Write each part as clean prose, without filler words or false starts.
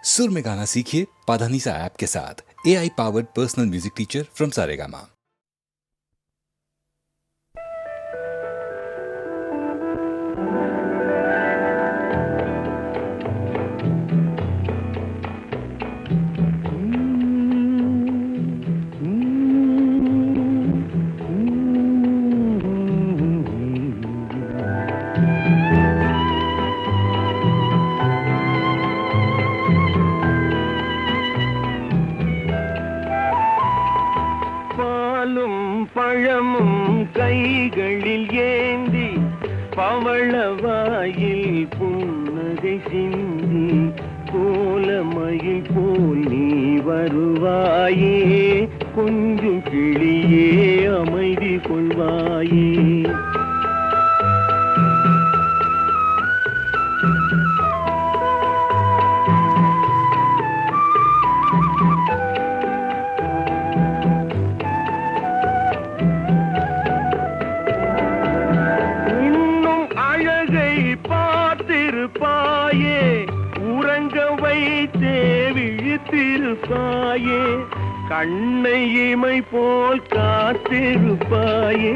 सुर में गाना सीखिए पाधानीसा ऐप के साथ। AI powered personal music teacher from Saregama. பழமும் கைகளில் ஏந்தி பவளவாயில் புன்னகை சிந்தி கோலமயில் போல் நீ வருவாயே, கொஞ்சம் கிளியே அமைதி கொள்வாயே. உறங்க வைத்தே விழித்திருப்பாயே, கண்ணை இமை போல் காத்திருப்பாயே,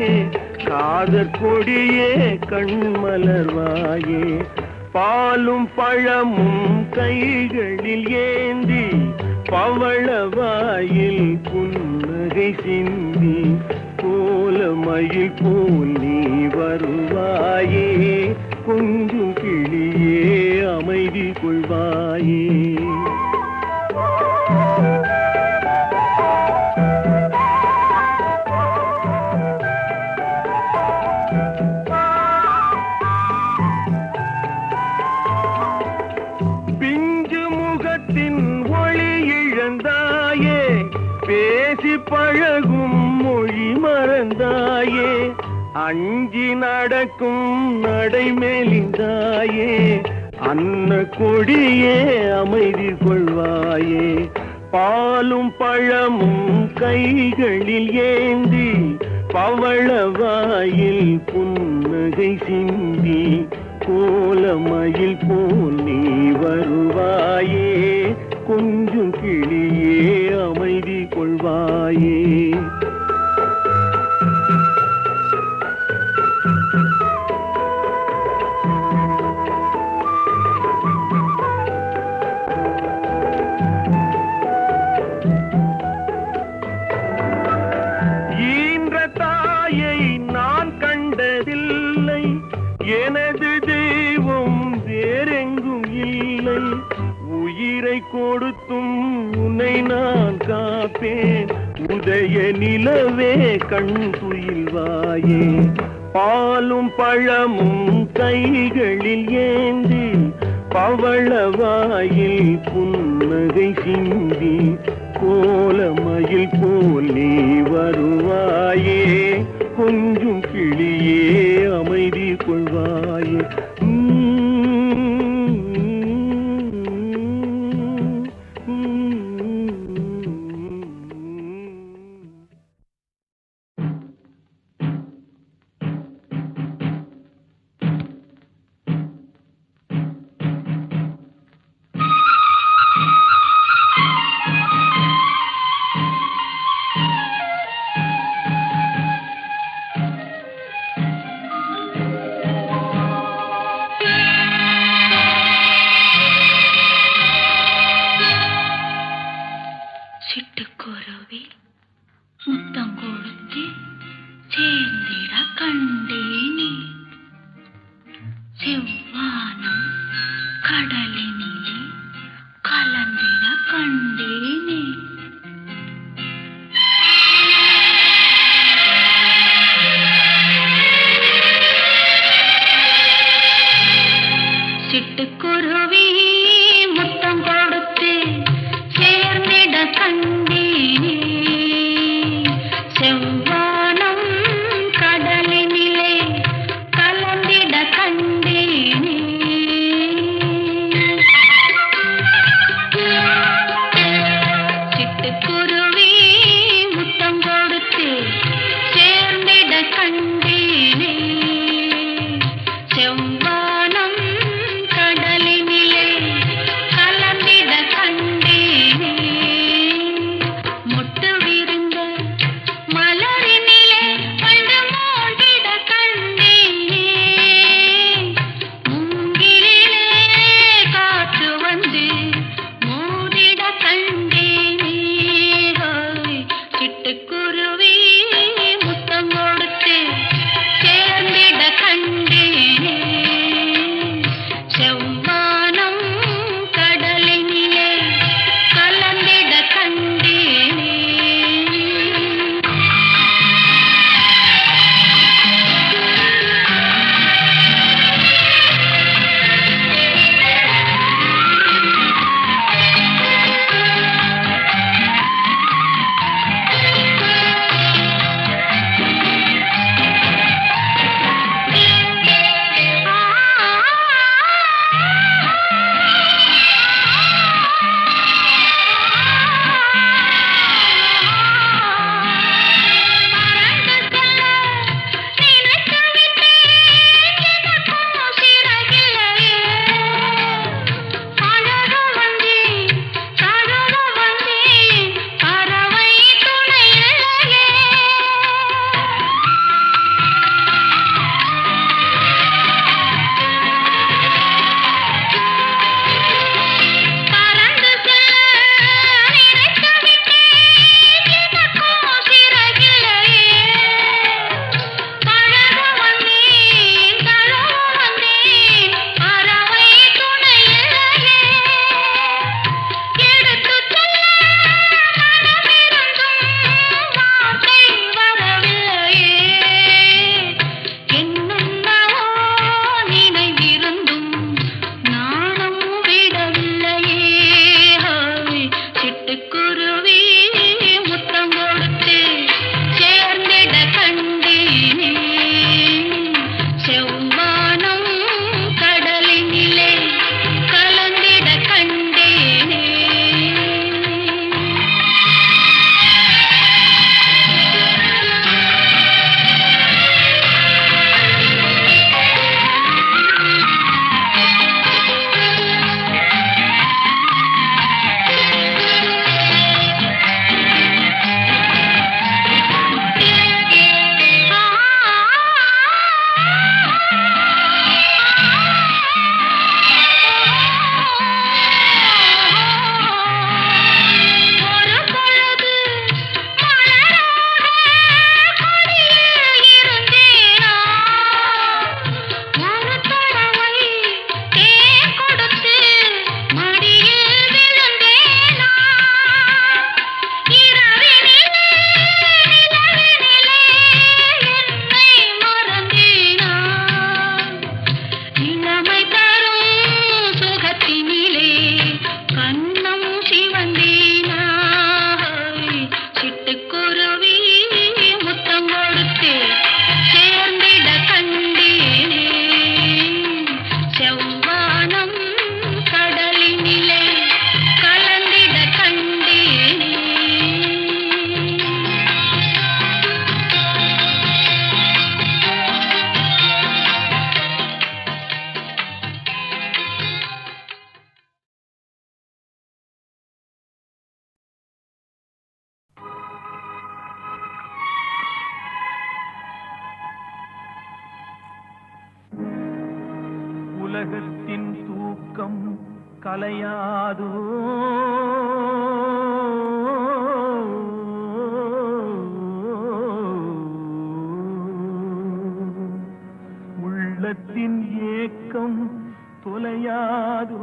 காதற் கொடியே கண்மலர்வாயே. பாலும் பழமும் கைகளில் ஏந்தி பவளவாயில் புன்னகை சிந்தி கோலமயில் போல் நீ வருவாயே, கொஞ்சம் கிளியே அமைதி கொள்வாயே. பிஞ்சு முகத்தின் ஒளி இழந்தாயே, பேசி பழகும் மொழி மறந்தாயே, அஞ்சி நடக்கும் நடை மெலிந்தாயே, அன்ன கொடியே அமைதி கொள்வாயே. பாலும் பழமும் கைகளில் ஏந்தி பவளவாயில் புன்னகை சிந்தி கோலமயில் போல் நீ வருவாயே, கொஞ்சம் கிளியே அமைதி கொள்வாயே. நான் கண்டதில்லை, எனது தெய்வம் வேறெங்கும் இல்லை, உயிரை கொடுத்தும் உன்னை நான் காப்பேன், உதய நிலவே கண் துயில்வாயே. பாலும் பழமும் கைகளில் ஏந்தி பவளவாயில் புன்னகை சிந்தி கோலமயில் போல் நீ வருவாயே, கொஞ்சம் கிளியே அமைதி கொள்வாயே. உலகத்தின் தூக்கம் கலையாதோ உள்ளத்தின் ஏக்கம் தொலையாதோ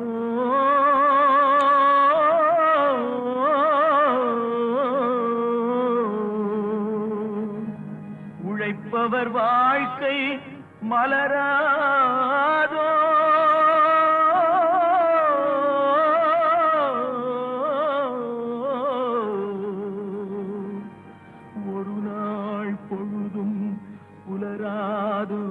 உழைப்பவர் வாழ்க்கை மலராதோ ஒரு நாள் பொழுதும் புலராதோ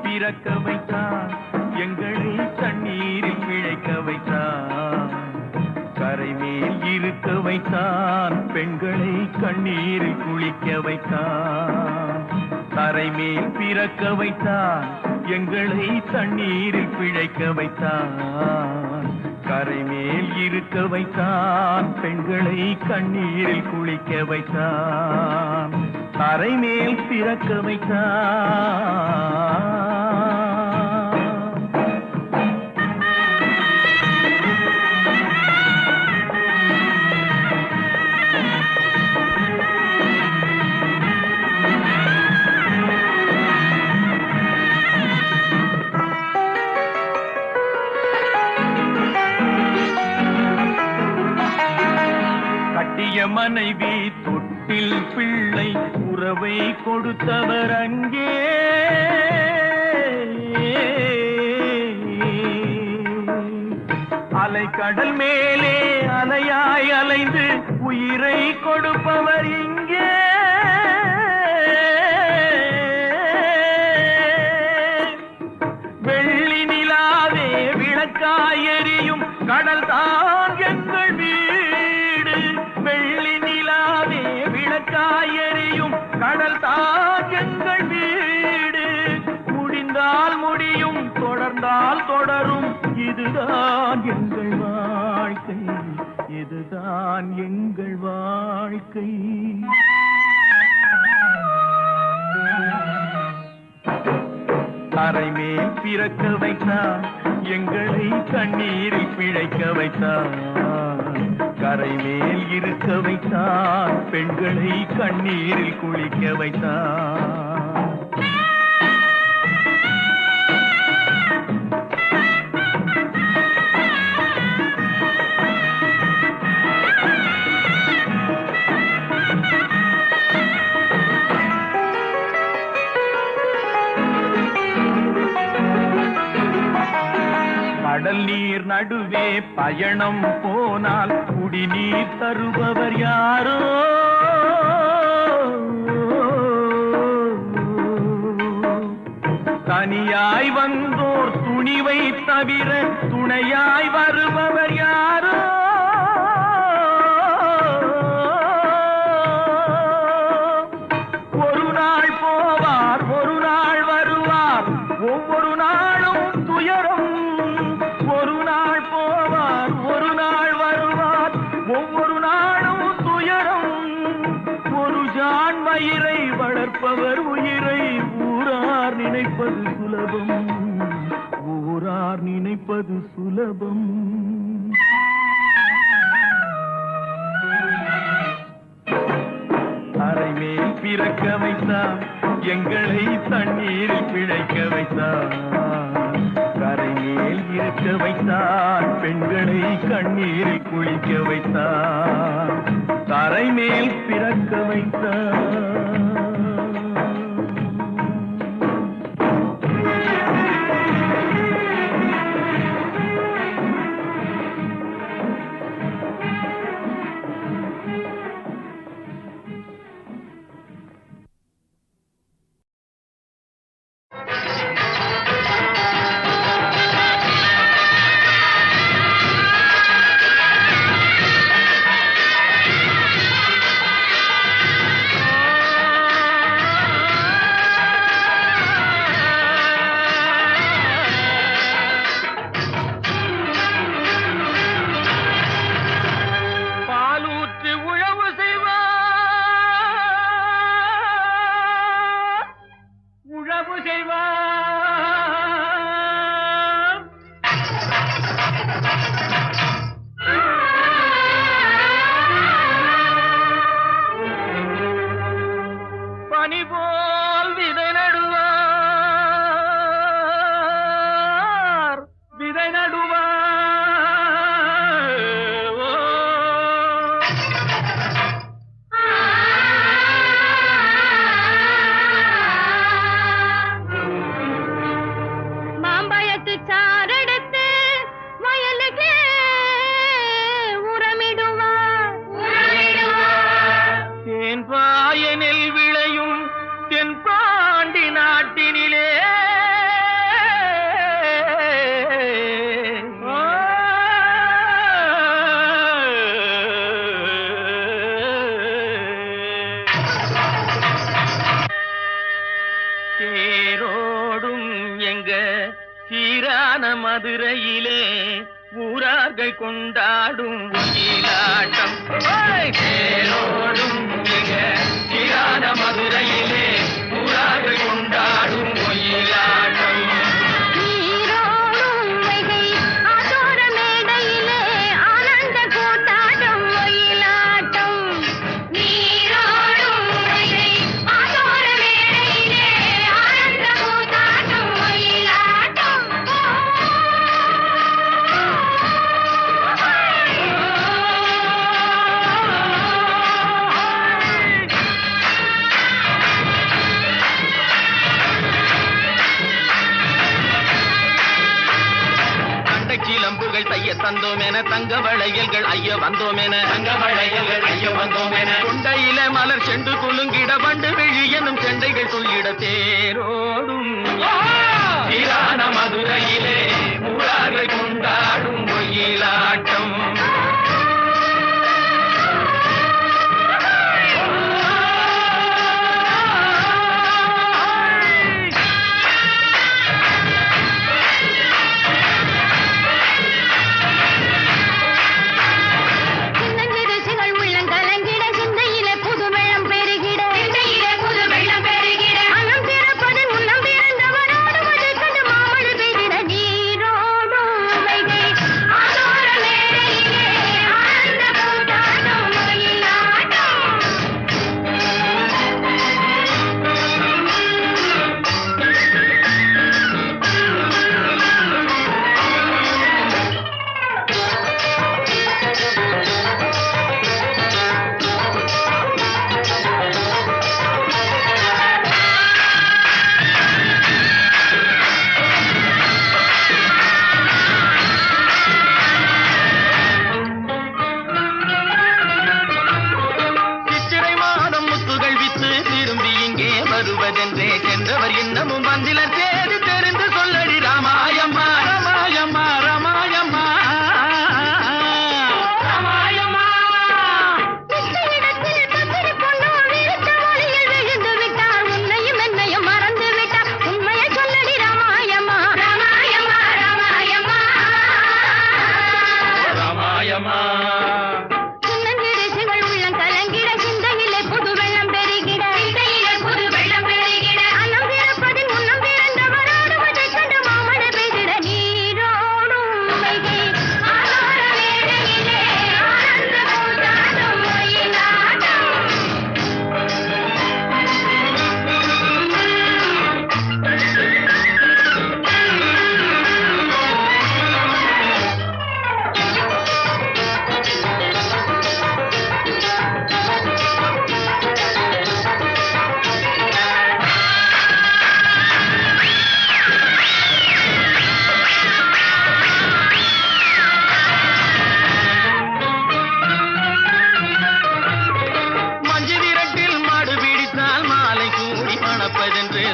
பிறக்க வைத்தான் எங்களை தண்ணீரில் பிழைக்க வைத்தான் கரை மேல் இருக்க வைத்தான் பெண்களை கண்ணீரில் குளிக்க வைத்தான் கரை மேல் பிறக்க வைத்தான் எங்களை தண்ணீரில் பிழைக்க வைத்தான் கரை மேல் இருக்க வைத்தான் பெண்களை கண்ணீரில் குளிக்க வைத்தான் கரை மேல் பிறக்க வைத்தான் மனைவி தொட்டில் பிள்ளை உறவை கொடுத்தவர் அங்கே அலைக்கடல் மேலே அலையாய் அலைந்து உயிரை கொடுப்பவர் இங்கே வெள்ளி நிலாவே விளக்காய் எரியும் கடல் தான் எங்கள் வீடு வெள்ளி நிலாவே விளக்காய் எரியும் கடல் தான் எங்கள் வீடு முடிந்தால் முடியும் தொடர்ந்தால் தொடரும் இதுதான் எங்கள் வாழ்க்கை இதுதான் எங்கள் வாழ்க்கை அரை மேல் பிறக்க வைத்தான் எங்களை தண்ணீரில் பிழைக்க வைத்தான் கரை மேல் இருக்க வைத்தான் பெண்களை கண்ணீரில் குளிக்க வைத்தான் கடல் நீர் நடுவே பயணம் போனால் குடிநீர் தருபவர் யாரோ தனியாய் வந்தோர் துணிவை தவிர துணையாய் வருபவர் யாரோ ஒரு நாள் போவார் ஒரு நாள் வருவார் ஒவ்வொரு நாளும் துயரம் ஒரு நாள் போவார் ஒரு நாள் வருவார் ஒவ்வொரு நாளும் துயரம் ஒரு ஜான் மயிரை வளர்ப்பவர் உயிரை ஊரார் நினைப்பது சுலபம் ஊரார் நினைப்பது சுலபம் அரை மேல் பிறக்க வைத்தான் எங்களை தண்ணீரில் பிழைக்க வைத்தான் கரை மேல் இருக்க வைத்தான் பெண்களை கண்ணீரில் குளிக்க வைத்தான் கரை மேல் பிறக்க வைத்தான் மதுரையிலே ஊரார்கள் கொண்டாடும் ஒயிலாட்டம் தேரோடும் சீரான மதுரையிலே ஊரார்கள் கொண்டாடும் ஒயிலாட்டம் தந்தோமென தங்க வளையல்கள் ஐய வந்தோமென தங்க வளையல்கள் ஐய வந்தோமென கொண்டையில மலர் செண்டு குலுங்கிட வண்டு விழி எனும் செண்டைகள் துள்ளிட தேரோடும் சீரான மதுரையிலே ஊரார்கள் கொண்டாடும் ஒயிலாட்டம் வருவதென்றே சென்றவர் இன்னமும் வந்திலர் தேடி தெரிந்து சொல்லடி ராமாயம்மா ராமாயம்மா ராமாயம்மா ராமாயம்மா உன்னையும் என்னையும் மறந்து விட்டார் உண்மையை சொல்லடி ராமாயம்மா ராமாயம்மா ராமாயம்மா ராமாயம்மா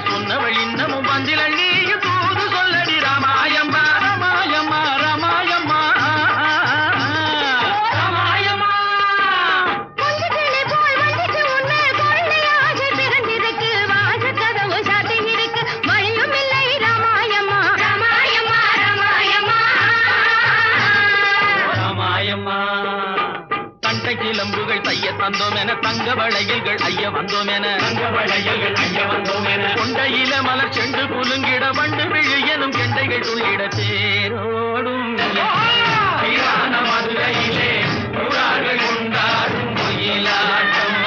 சொன்னவள் இன்னமும் வந்தில் நீயும் தூது சொல்லடி ராமாயம்மா ராமாயம்மா ராமாயம்மா ராமாயம்மா பிறந்திருக்கு வாச கதவு சாத்தி இருக்கு வழியும் இல்லை ராமாயம்மா ராமாயம்மா ராமாயம்மா ராமாயம்மா கண்டை கிளம்புகள் தைய தந்தோமென தங்க வளையல்கள் ஐய வந்தோமென தங்க வளையல்கள் ஐய வந்தோமென கொண்டையில மலர் செண்டு குலுங்கிட வண்டு விழி எனும் கெண்டைகள் துள்ளிட தேரோடும் சீரான மதுரையிலே ஊரார்கள் கொண்டாடும் ஒயிலாட்டம்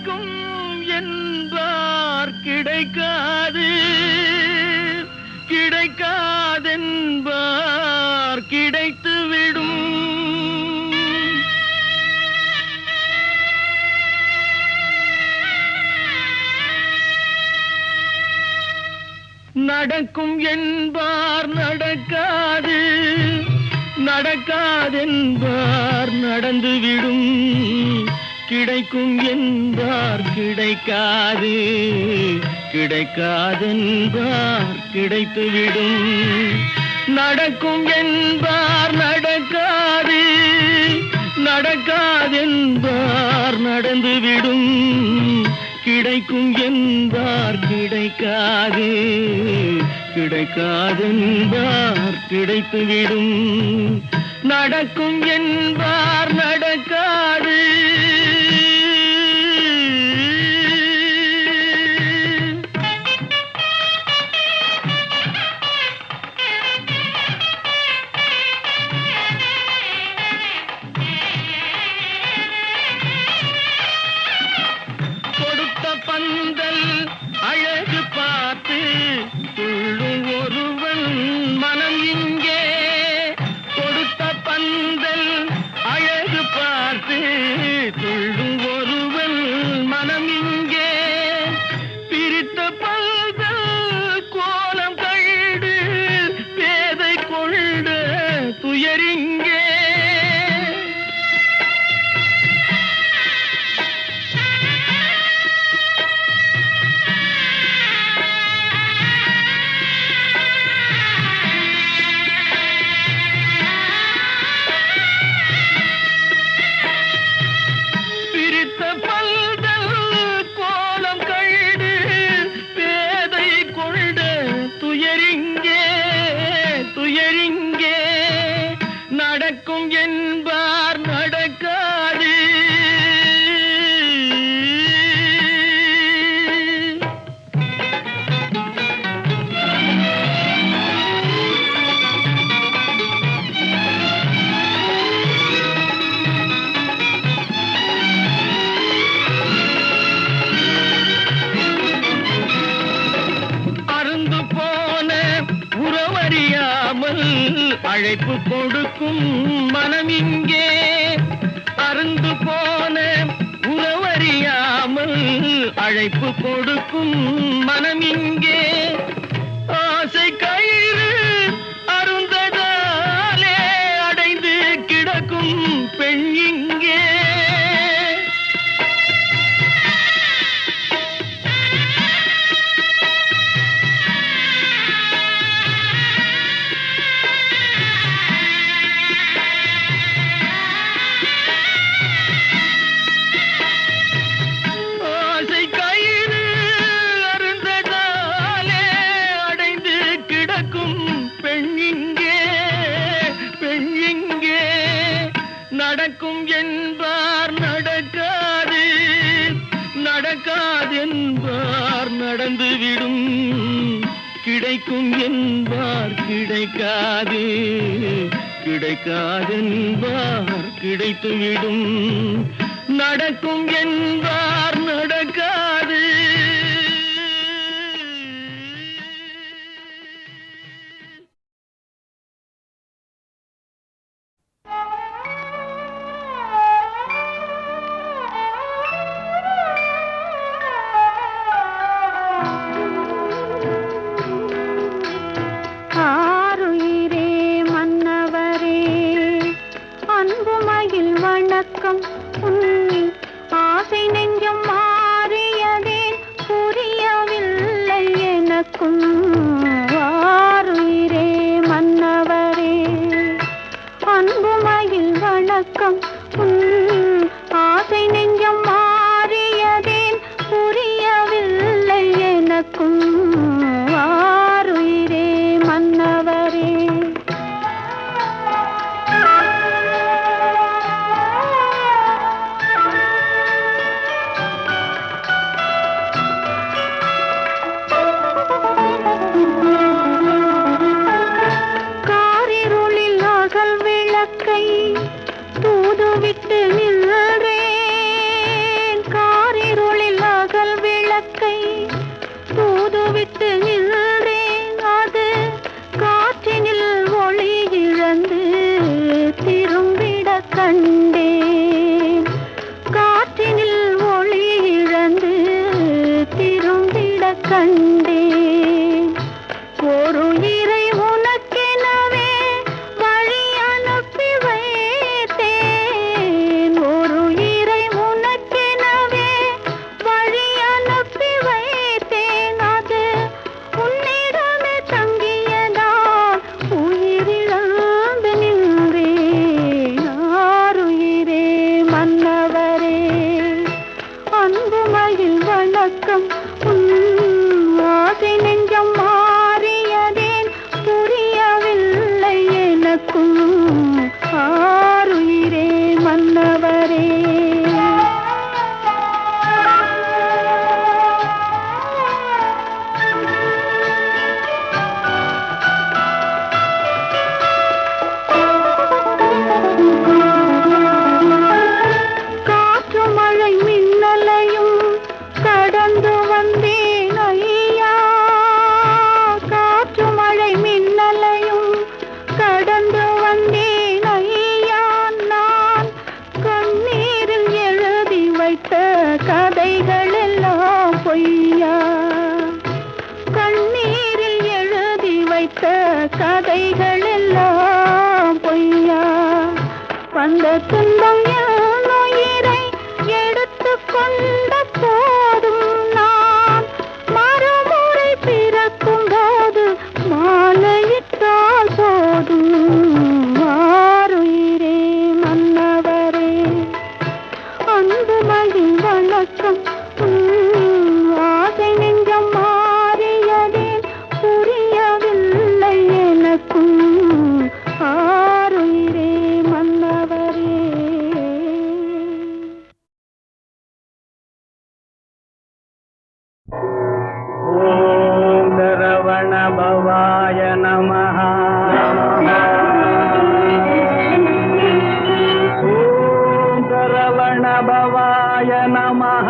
கிடைக்கும் என்பார் கிடைக்காது, கிடைக்காதென்பார் கிடைத்துவிடும். நடக்கும் என்பார் நடக்காது, நடக்காதென்பார் நடந்துவிடும். கிடைக்கும் என்பார் கிடைக்காது, கிடைக்காதென்பார் கிடைத்துவிடும். நடக்கும் என்பார் நடக்காது, நடக்காதென்பார் நடந்துவிடும். கிடைக்கும் என்பார் கிடைக்காது, கிடைக்காதென்பார் கிடைத்துவிடும். நடக்கும் என்பார் நடக்காது. பந்தல் அழகு பார்த்து துள்ளும் ஒருவன் மனம் இங்கே. கொடுத்த பந்தல் அழகு பார்த்து துள்ளும் ஒருவன் மனம் இங்கே. பிரித்த பந்தல் கோலம் கண்டு பேதை கொண்ட துயரிங்கே. நடக்கும் என்பார் நடக்காது. அருந்து போன உறவறியாமல் அழைப்பு கொடுக்கும் மனம் இங்கே. அருந்து போன உறவறியாமல் அழைப்பு கொடுக்கும் மனம் இங்கே. ஆசை கயிறு அருந்ததாலே அடைந்து கிடக்கும் பெண் இங்கே. நடக்கும் என்பார் நடக்காது, நடக்காதென்பார் நடந்துவிடும். கிடைக்கும் என்பார் கிடைக்காது, கிடைக்காதென்பார் கிடைத்துவிடும். நடக்கும் என்பார் நடக்காது. ஆசை நெஞ்சம் மாறியதே புரியவில்லை எனக்கும். வாருயிரே மன்னவரே அன்புமயில் வணக்கம். ஆசை நெஞ்சம் மாறியதே புரியவில்லை எனக்கும். வாருயிரே மன்னவரே. தூது மன்னவரே அன்புமயில் வணக்கம் ஆசை நெஞ்சம் மாறியதேன் புரியவில்லை எனக்கும் ஆருயிரே மன்னவரே கதைகள் எல்லாம் பொய்யா வந்த துன்பம் என் உயிரை எடுத்து கொண்ட போதும் நான் மறுமுறை பிறக்கும் போது மாலையிட்டால் போதும் ஆருயிரே மன்னவரே அன்புமயில் வணக்கம் ஆசை நெஞ்சம் மாறியதே புரியவில்லை எனக்கும் ஆருயிரே மன்னவரே ஓம் சரவண பவாய நமஹ ஓம் சரவண பவாய நமஹ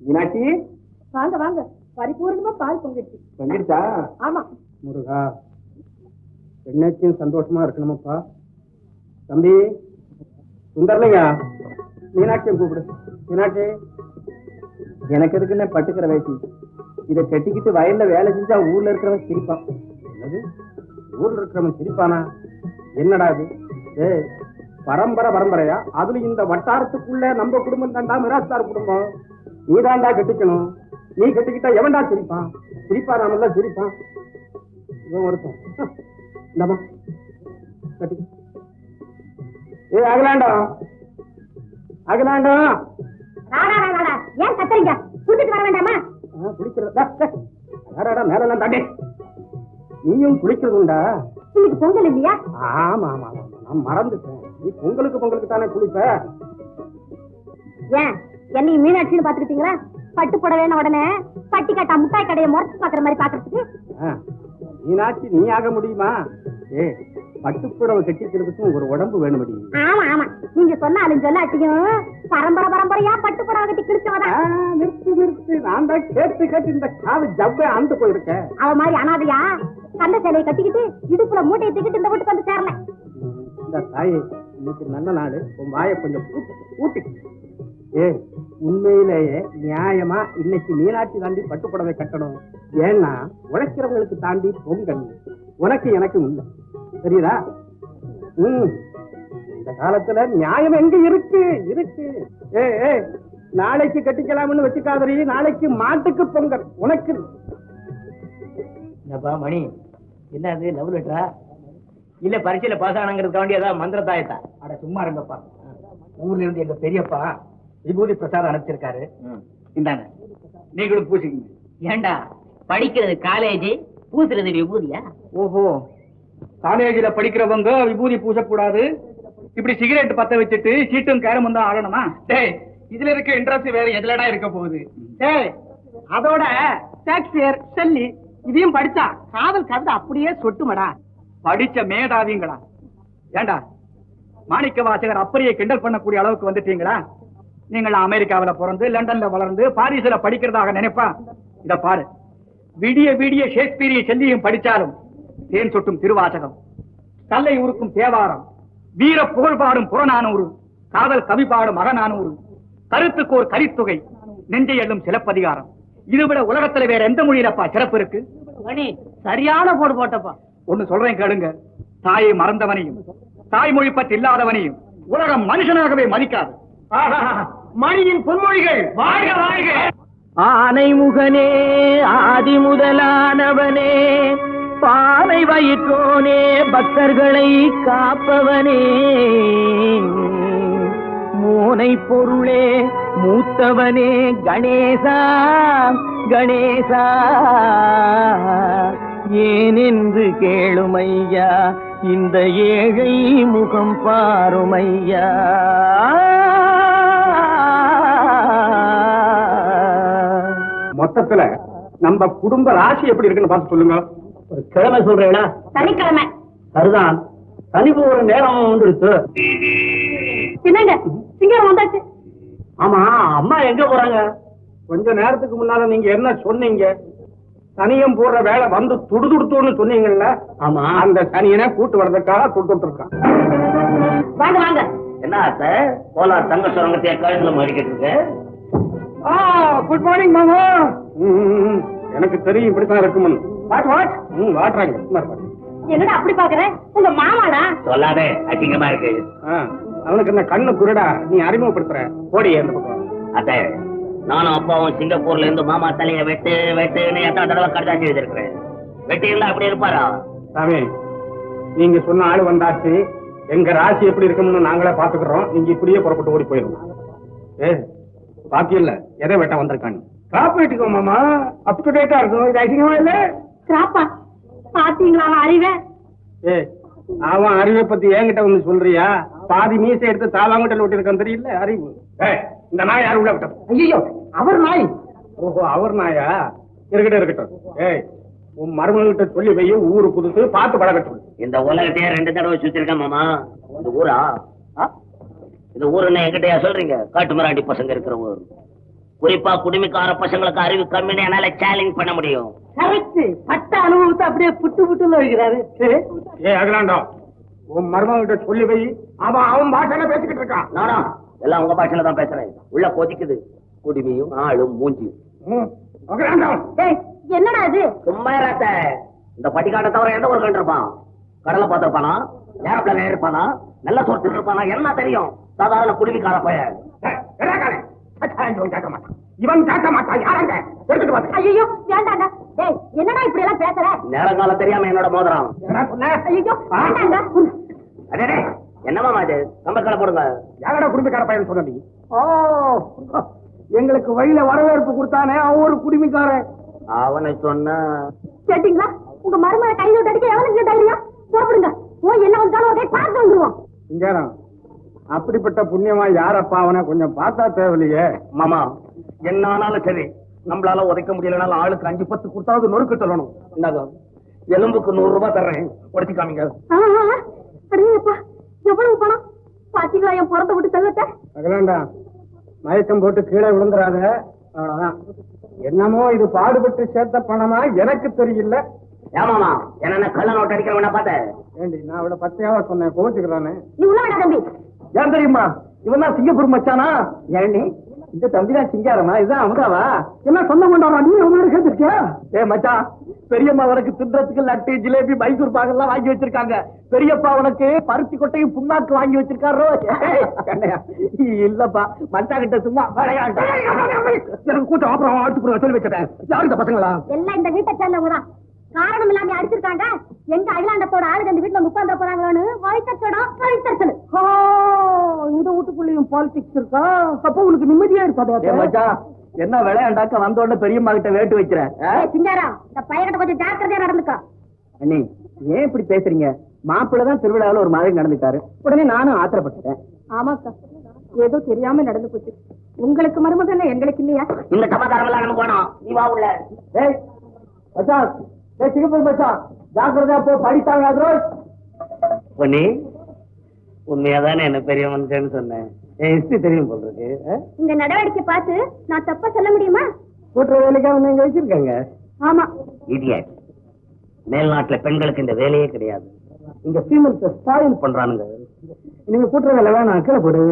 மீனாட்சி வாங்க வாங்க பரிபூர்ணமா பால் பொங்கிடுச்சு வந்துடுச்சா? ஆமா முருகா என்னைக்கும் சந்தோஷமா இருக்கணுமப்பா. தம்பி சுந்தர்லையா மீனாட்சியை கூப்பிடு. மீனாட்சி எனக்கு இருக்குன்னு பட்டுக்கிற வேட்டி இதை கட்டிக்கிட்டு வயல்ல வேலை செஞ்சா ஊர்ல இருக்கிறவன் சிரிப்பான். என்னது ஊர்ல இருக்கிறவன் சிரிப்பானா? என்னடா இது? பரம்பரை பரம்பரையா அதுல இந்த வட்டாரத்துக்குள்ள நம்ம குடும்பம் தாண்டா மிராஸ்தார் குடும்பம். நீ தாண்டா கட்டிக்கணும். நீ கட்டிக்கிட்டா எவன்டா சிரிப்பான்? சிரிப்பா நாம சிரிப்பான். இவன் ஒருத்தன் இந்தமா கட்டி. அகலாண்டா அகலாண்டா ஏன் கத்துறீங்க? குடிச்சிட்டு வர வேண்டாமா? குளிக்கிறதா மேலாம் தாண்டி நீயும் குளிக்கிறது உண்டா? இன்னைக்கு பொங்கல் இல்லையா? ஆமா ஆமா ஆமா நான் மறந்துட்டேன். நீ பொங்கலுக்கு தானே குளிப்ப. ஏன் என்னையும் மீனாட்சின்னு பாத்துக்கிட்டீங்களா? பட்டு புடவைன்னு உடனே பட்டி கட்டா முட்டாய் கடையை முறைச்சு பாக்குற மாதிரி பாக்குறதுக்கு மீனாட்சி நீ ஆக முடியுமா? பட்டுப்புடவை கட்டிக்கிறதுக்கும் ஒரு உடம்பு வேணும்படி. ஆமா ஆமா நீங்க சொன்னாலும் சொல்லாட்டியும் பரம்பரை பரம்பரையா பட்டு புடவை கட்டி கிழிச்சவதா. நிறுத்து நான் தான் கேட்டு இந்த காது ஜவ்வே அந்து போயிருக்கேன். அவ மாதிரி அனாதையா கண்ட சேலையை கட்டிக்கிட்டு இடுப்புல மூட்டையை தூக்கிட்டு இந்த வீட்டுக்கு வந்து சேரல. இந்த தாயே இன்னைக்கு நல்ல நாடு. உன் வாயை கொஞ்சம் ஊட்டி. உண்மையிலேயே நியாயமா இன்னைக்கு மீனாட்சி தாண்டி பட்டுப்புடவை கட்டணும். ஏன்னா உழைக்கிறவங்களுக்கு தாண்டி பொங்கல். உனக்கு எனக்கு இல்லை தெரியுதா? இந்த காலத்துல நியாயம் எங்க இருக்கு? நாளைக்கு கட்டிக்கலாம்னு வச்சுக்காதரி. நாளைக்கு மாட்டுக்கு பொங்கல். உனக்கு மணி என்னது லவ் லெட்டரா இல்ல பரீட்சையில பாஸ் ஆனாங்கிறதுக்காண்டி ஏதாவது மந்திர தாயத்தா? அட சும்மா இருங்கப்பா. ஊர்ல இருந்து எங்க பெரியப்பா விபூதி பிரசாதம் அனுப்பிச்சிருக்காரு. இந்தாங்க நீங்களும் பூசிக்கீங்க. ஏண்டா படிக்கிறது காலேஜ் பூசுறது விபூதியா? ஓஹோ காலேஜில படிக்கிறவங்க விபூதி பூசக்கூடாது. இப்படி சிகரெட் பத்த வச்சுட்டு சீட்டும் கேரமும் தான் ஆடணுமா? இதுல இருக்க இன்ட்ரெஸ்ட் வேற எதுலடா இருக்க போகுது? அதோட ஷேக்ஸ்பியர் ஷெல்லி இதையும் படிச்சா காதல் கவிதை அப்படியே சொட்டுமடா. படிச்ச மேதாவிங்களா? ஏண்டா மாணிக்க வாசகர் அப்படியே கிண்டல் பண்ணக்கூடிய அளவுக்கு வந்துட்டீங்களா? நீங்கள் அமெரிக்காவில பிறந்து லண்டன்ல வளர்ந்து பாரிஸ்ல படிக்கிறதாக நினைப்பா? இத பாரு, விடிய விடிய ஷேக்ஸ்பியரிய செல்லியும் படிச்சாலும் தேன் சொட்டும் திருவாசகம், கல்லை உருக்கும் தேவாரம், வீர புகழ் பாடும் புறநானூறு, காதல் கவி பாடும் மகநானூறு, கருத்துக்கு ஒரு கரித்துகை, நெஞ்சை எல்லும் சிலப்பதிகாரம். இதுவிட உலகத்துல வேற எந்த மொழியிலப்பா சிறப்பு இருக்கு? மணி சரியான போடு போட்டப்பா. ஒண்ணு சொல்றேன் கேளுங்க. தாயை மறந்தவனையும் தாய்மொழி பற்றி இல்லாதவனையும் உலகம் மனுஷனாகவே மதிக்காது. மணியின் பொன்மொழிகள் வாழ்க வாழ்க. ஆனை முகனே ஆதி முதலானவனே பாலை வயிற்றோனே பக்தர்களை காப்பவனே மூனை பொருளே மூத்தவனே கணேசா கணேசா ஏனென்று கேளுமையா இந்த ஏழை முகம் பாருமையா. மொத்தத்துல நம்ம குடும்ப ராசி எப்படி இருக்குன்னு பார்த்து சொல்லுங்க. ஒரு கிழமை சொல்றேனா? சனிக்கிழமை. சரிதான், சனி போற நேரம் வந்துடுச்சு. என்னங்க சிங்கம் வந்தாச்சு. ஆமா, அம்மா எங்க போறாங்க? கொஞ்ச நேரத்துக்கு முன்னால நீங்க என்ன சொன்னீங்க? சனியம் போடுற வேலை வந்து துடுதுடுத்தோன்னு சொன்னீங்கல்ல. ஆமா, அந்த சனியனை கூட்டு வர்றதுக்காக துடுத்துட்டு இருக்கான். வாங்க வாங்க. என்ன ஆசை? போலார் தங்க சுரங்கத்தைய கழுத்துல மாறிக்கிட்டு இருக்கு. குட் மார்னிங் மாமா. எனக்கு தெரியும் இப்படித்தான் இருக்கும்னு. வாட் வாட் வாட்டுறாங்க. என்னடா அப்படி பாக்குறேன்? உங்க மாமாடா. சொல்லாதே, அசிங்கமா இருக்கு. அவனுக்கு என்ன கண்ணு குருடா? நீ அறிமுகப்படுத்துற. போடி அந்த பக்கம். அத்தை, நானும் அப்பாவும் சிங்கப்பூர்ல இருந்து மாமா தலைய வெட்டு வெட்டுன்னு எத்தனை தடவை கடிதாசி எழுதிருக்கிறேன். வெட்டி இருந்தா அப்படி இருப்பாரா? சாமி, நீங்க சொன்ன ஆளு வந்தாச்சு. எங்க ராசி எப்படி இருக்கும்னு நாங்களே பாத்துக்கிறோம். நீங்க இப்படியே புறப்பட்டு ஓடி போயிடும். பாக்கி இல்ல எதை வெட்ட வந்திருக்காங்க. காப்பு வெட்டிக்கோ மாமா, அப் டு டேட்டா இருக்கும். இது ஐசிங்கமா இல்ல? கிராப்பா பாத்தீங்களா அறிவே? அவன் அறிவை பத்தி என்கிட்ட வந்து சொல்றியா? பாதி மீசை எடுத்து தாவாங்கிட்ட விட்டு இருக்கான் தெரியல அறிவு. இந்த நாய் யாரு உள்ள விட்டது? ஐயோ, அவர் நாய். ஓஹோ, அவர் நாயா? இருக்கட்டும் இருக்கட்டும். உன் மருமகிட்ட சொல்லி வை, ஊரு புதுசு பார்த்து பழகட்டும். இந்த உலகத்தையே 2 தடவை சுத்திருக்கேன் மாமா. இந்த ஊரா? இந்த ஊருன்னு என்கிட்டயா சொல்றீங்க? காட்டு மிராண்டி பசங்க இருக்கிற ஊர். குறிப்பா குடிமிக்கார பசங்களுக்கு அறிவு கம்மின்னு என்னால சேலஞ்ச் பண்ண முடியும். கரெக்ட். பட்ட அனுபவத்தை அப்படியே புட்டு புட்டுல வைக்கிறாரு. அகிலாண்டா, உன் மருமகிட்ட சொல்லி வை. அவன் பாஷையில பேசிக்கிட்டு இருக்கான். நானா எல்லாம் உங்க பாஷையில தான் பேசுறேன். உள்ள கொதிக்குது குடிமையும் ஆளும் மூஞ்சியும். என்னடா இது? சும்மா ராத்த. இந்த பட்டிக்காட்டை தவிர எந்த ஒரு கண்டிருப்பான்? கடலை பார்த்திருப்பானா? ஏரோப்ளேன் இருப்பானா? நல்ல சோறு இருப்பானா? என்ன தெரியும்? சாதாரண குடிமிக்கார பையன். இவன் கேட்க மாட்டான். யாரங்க ஐயோ வேண்டாங்க. என்னடா இப்படி எல்லாம் பேசுற? நேரங்காலம் தெரியாம என்னோட மோதிரம். ஐயோ வேண்டாங்க. அடே, என்னமா இது? கம்பக்கடை போடுங்க. யாரடா குடும்பக்கார பையன் சொன்ன நீ? எங்களுக்கு வழியில வரவேற்பு கொடுத்தானே, அவன் ஒரு குடிமிக்காரன். அவனை சொன்ன கேட்டீங்களா? உங்க மருமக கையில அடிக்க எவனுக்கு தைரியம்? போடுங்க. போய் என்ன வந்தாலும் ஒரே பார்த்து வந்துருவோம். இங்க அப்படிப்பட்ட புண்ணியமா யாரப்பா அவனை கொஞ்சம் பார்த்தா தேவையில்லையே. மாமா, என்ன ஆனாலும் சரி, நம்மளால உதைக்க முடியலனாலும் ஆளுக்கு 5-10 கொடுத்தாவது நொறுக்கு சொல்லணும். இந்தாங்க, எலும்புக்கு 100 ரூபாய் தர்றேன், உடைச்சு காமிங்க. அடேப்பா, எவ்வளவு பணம்? பாத்தீங்களா என் பிறந்த விட்டு செல்லட்ட? அகலாண்டா, மயக்கம் போட்டு கீழே விழுந்துறாத. அவ்வளவுதான். என்னமோ இது பாடுபட்டு சேர்த்த பணமா எனக்கு தெரியல. ஏமாமா, என்ன கள்ள நோட்டு அடிக்கிறவன பார்த்தேன். ஏண்டி, நான் அவளை பச்சையாவா சொன்னேன்? கோச்சுக்கிறானே. நீ உள்ள வேணா தம்பி. ஏன் தெரியுமா? இவன் தான் சிங்கப்பூர் மச்சானா? ஏண்டி, இந்த தம்பிதான் சிங்காரமா? இதுதான் அமுதாவா? என்ன சொந்த கொண்டாடா? நீ அவனோட சேர்த்திருக்கியா? மச்சான், பெரியம்மா உனக்கு தின்றதுக்கு லட்டு, ஜிலேபி, மைசூர் பாகெல்லாம் வாங்கி வச்சிருக்காங்க. பெரியப்பா உனக்கு பருத்தி கொட்டையும் புண்ணாக்கு வாங்கி வச்சிருக்காரோ? இல்லப்பா, மச்சா கிட்ட சும்மா எனக்கு கூட்டம் அப்புறம் அடுத்து சொல்லி வச்சிட்டேன். யாரு இந்த பசங்களா? எல்லாம் இந்த வீட்டை சேர்ந்தவங்கதான். காரணம் இல்லாம அடிச்சிருக்காங்க. எங்க அகிலாண்டத்தோட ஆளுங்க இந்த வீட்டுல உட்கார்ந்து போறாங்களோன்னு வழித்தச்சல். இந்த வீட்டுக்குள்ளயும் பாலிடிக்ஸ் இருக்கா? அப்ப உனக்கு நிம்மதியா இருக்காது. என்ன விளையாண்டாக்க வந்த உடனே பெரியம்மா கிட்ட வேட்டு வைக்கிறேன். சிங்காரா, இந்த பையன்கிட்ட கொஞ்சம் ஜாக்கிரதையா நடந்துக்கா. அண்ணி, ஏன் இப்படி பேசுறீங்க? மாப்பிள்ளதான் திருவிழாவில் ஒரு மாதிரி நடந்துட்டாரு. உடனே நானும் ஆத்திரப்பட்டுட்டேன். ஆமாக்கா, ஏதோ தெரியாம நடந்து போச்சு. உங்களுக்கு மருமகன் எங்களுக்கு இல்லையா? இந்த சமாதாரம் எல்லாம் நம்ம போனோம். நீ வா உள்ள. சிங்கப்பூர் மச்சான், ஜாக்கிரதையா போ, படித்தாங்க. பொன்னி, உண்மையாதானே என்ன பெரிய மனுஷன்னு சொன்னேன். என் ஹிஸ்டரி தெரியும் போல் இருக்கு. இந்த நடவடிக்கை பார்த்து நான் தப்பா சொல்ல முடியுமா? கூட்டுற வேலைக்காக நீங்க வச்சிருக்காங்க. ஆமா. இடியட். மேல்நாட்டுல பெண்களுக்கு இந்த வேலையே கிடையாது. இங்க ஃபீமேல்ஸ் ஸ்பாயில் பண்றானுங்க. நீங்க கூட்டுற வேலை வேணாம், கீழே போடு.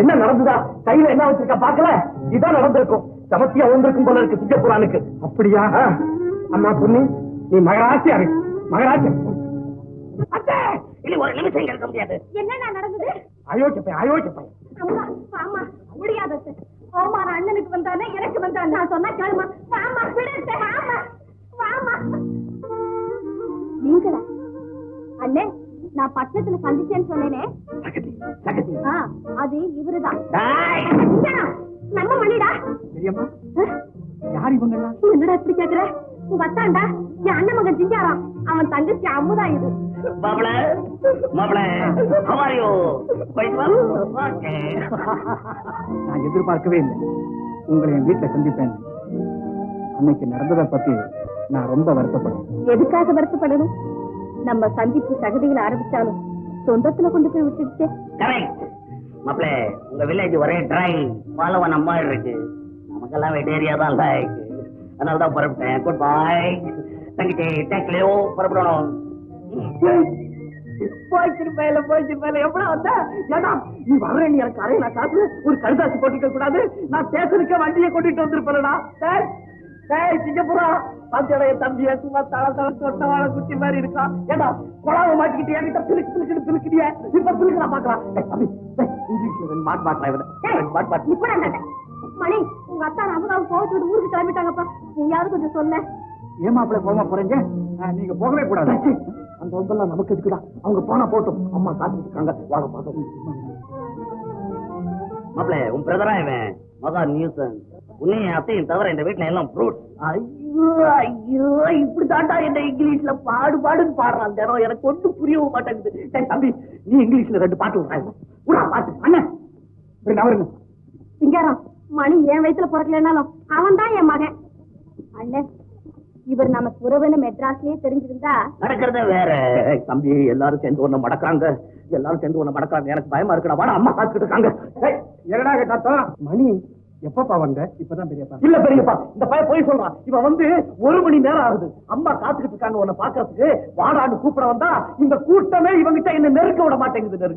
என்ன நடந்ததா? கையில என்ன வச்சிருக்க பாக்கல? இதான் நடந்திருக்கும். சமத்தியா வந்திருக்கும் போல இருக்கு சிங்கப்பூரானுக்கு. அப்படியா? அம்மா பொண்ணு, நீ மகராட்சியா இருக்கு. மகராட்சி இனி ஒரு நிமிஷம் இருக்க முடியாது. என்னடா நடந்தது? அயோக்கிய அம்மா வாமா முடியாத அவமான அண்ணனுக்கு வந்தானே எனக்கு வந்தானே நான் சொன்னா கேளுமா வாமா விடுறேன் வாமா வாமா நீங்களா அண்ணே நான் பட்டணத்துல சந்திச்சேன்னு சொன்னேனே அது இவருதான் நம்ம மணிடா பெரியம்மா யார் இவங்க என்னடா இப்படி கேக்குற உங்க அத்தாண்டா என் அண்ணன் மகன் சிங்காராம் அவன் தங்கச்சி அம்முதா இது மாப்பிள மாப்பிள how are you quite well நான் எதிர்பார்க்கவே இல்லை உங்களை என் வீட்டுல சந்திப்பேன் அன்னைக்கு நடந்ததை பத்தி நான் ரொம்ப வருத்தப்படுறேன் எதுக்காக வருத்தப்படணும் நம்ம சந்திப்பு சகதிகளை ஆரம்பிச்சாலும் சொந்தத்துல கொண்டு போய் விட்டுடுச்சே கரெக்ட் மாப்பிள உங்க வில்லேஜ் ஒரே ட்ரை பாலவன் அம்மா இருக்கு நமக்கெல்லாம் வெட்டேரியா தான் லைக் அதனால தான் புறப்பட்டேன் குட் பாய் தங்கிட்டே டேக்லயோ புறப்படணும் போயிச்சிருப்பேல எவ்வளவு வந்த ஏடா நீ வர்ற நீ எனக்கு அறையில காசு ஒரு கழுதாசி போட்டுக்க கூடாது நான் பேசுறதுக்கு வண்டியை கொண்டுட்டு வந்திருப்பேன்டா சிங்கப்பூரா பாத்தியோட என் தம்பிய சும்மா தள தள தொட்டவாழ குட்டி மாதிரி இருக்கான் ஏடா குழாவை மாட்டிக்கிட்டு என்கிட்ட பிலுக்கு பிலுக்கிறிய இப்ப பிலுக்கு நான் பாக்கலாம் தம்பி இங்கிலீஷ்ல மாட் மாட் மணி உங்க அத்தா அமுதாவும் கோவத்தோடு ஊருக்கு கிளம்பிட்டாங்கப்பா நீயாவது கொஞ்சம் சொல்ல ஏமாப்பிள்ள போமா போறீங்க நீங்க போகவே கூடாது அந்த ஒன்றெல்லாம் நமக்கு இருக்குடா அவங்க போனா போட்டும் அம்மா காத்துட்டு இருக்காங்க வாங்க பார்த்தோம் மாப்பிள உன் பிரதரா இவன் மகா நியூஸ் உன்னையும் அத்தையும் தவிர இந்த வீட்டுல எல்லாம் ஃப்ரூட் ஐயோ ஐயோ இப்படி தாண்டா என்ன இங்கிலீஷ்ல பாடுன்னு பாடுறான் தினம் எனக்கு ஒன்றும் புரியவும் மாட்டேங்குது தம்பி நீ இங்கிலீஷ்ல 2 பாட்டு விடுறா பாட்டு அண்ணன் இப்படி நவருங்க சிங்காரம் மணி என் வயசுல பிறக்கலனாலும் அவன் தான் என் மகன் அண்ணன் இவர் நமக்கு உறவுன்னு மெட்ராஸ்லயே தெரிஞ்சிருந்தா நடக்கிறத வேற தம்பி எல்லாரும் சேர்ந்து ஒண்ணு மடக்காங்க எனக்கு பயமா இருக்குடா வாடா அம்மா காத்துக்கிட்டு இருக்காங்க என்னடா கேட்டா மணி எப்பப்பா வந்த இப்பதான் பெரியப்பா இல்ல பெரியப்பா இந்த பையன் போய் சொல்றான் இவன் வந்து 1 மணி நேரம் ஆகுது அம்மா காத்துக்கிட்டு இருக்காங்க உன்னை பாக்குறதுக்கு வாடான்னு கூப்பிட வந்தா இந்த கூட்டமே இவங்கிட்ட என்ன நெருக்க விட மாட்டேங்குது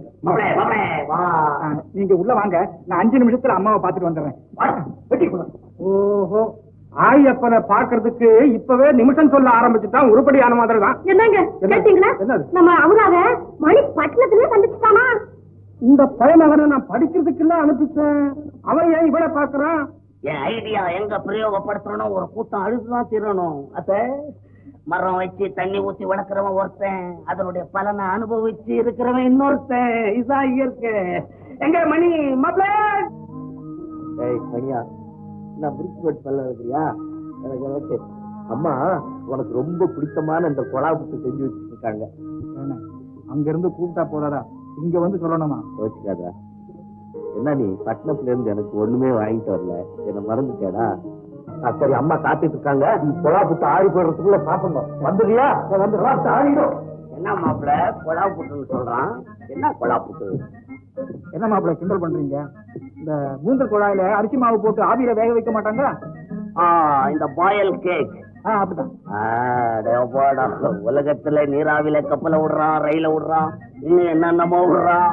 நீங்க உள்ள வாங்க நான் 5 நிமிஷத்துல அம்மாவை பாத்துட்டு வந்துடுறேன் ஓஹோ ஆயப்பனை பாக்குறதுக்கு இப்பவே நிமிஷம் சொல்ல ஆரம்பிச்சுட்டான் உருப்படியான மாதிரி தான் என்னங்க கேட்டீங்களா நம்ம அவராக மணி பட்டணத்திலே சந்திச்சுட்டானா இந்த பையனவரை நான் படிக்கிறதுக்கு எல்லாம் அனுப்பிச்சேன் அவன் ஏன் இவளை பாக்குறான் என் ஐடியா எங்க பிரயோகப்படுத்தணும் ஒரு கூட்டம் அழுதுதான் தீரணும் அத்த மரம் வச்சு தண்ணி ஊத்தி வளர்க்கிறவன் ஒருத்தன் அதனுடைய பலனை அனுபவிச்சு இருக்கிறவன் இன்னொருத்தன் இதான் இயற்கை எங்க மணி மணியா நான் பிரிச்சு பல்ல இருக்கிறியா எனக்கு அம்மா உனக்கு ரொம்ப பிடித்தமான இந்த கொலாபுட்டு செஞ்சு வச்சுட்டு இருக்காங்க அங்க இருந்து கூப்பிட்டா போறாரா இங்க வந்து சொல்லணுமா யோசிக்காதா என்ன நீ பட்டணத்துல இருந்து எனக்கு ஒண்ணுமே வாங்கிட்டு வரல என்ன மறந்துட்டேடா சரி அம்மா காத்துட்டு இருக்காங்க கொலா புட்டு ஆறி போயிடுறதுக்குள்ள சாப்பிடணும் வந்துடுறியா வந்து ஆறிடும் என்ன மாப்பிள்ள கொலா புட்டுன்னு சொல்றான் என்ன கொலா புட்டு என்ன மாப்பிள்ள கிண்டல் பண்றீங்க இந்த மூங்கல் குழாயில அரிசி மாவு போட்டு ஆவியில வேக வைக்க மாட்டாங்க இந்த பாயல் கேக் அப்படிதான் உலகத்துல நீராவில கப்பல விடுறான் ரயில விடுறான் இன்னும் என்னென்னமோ விடுறான்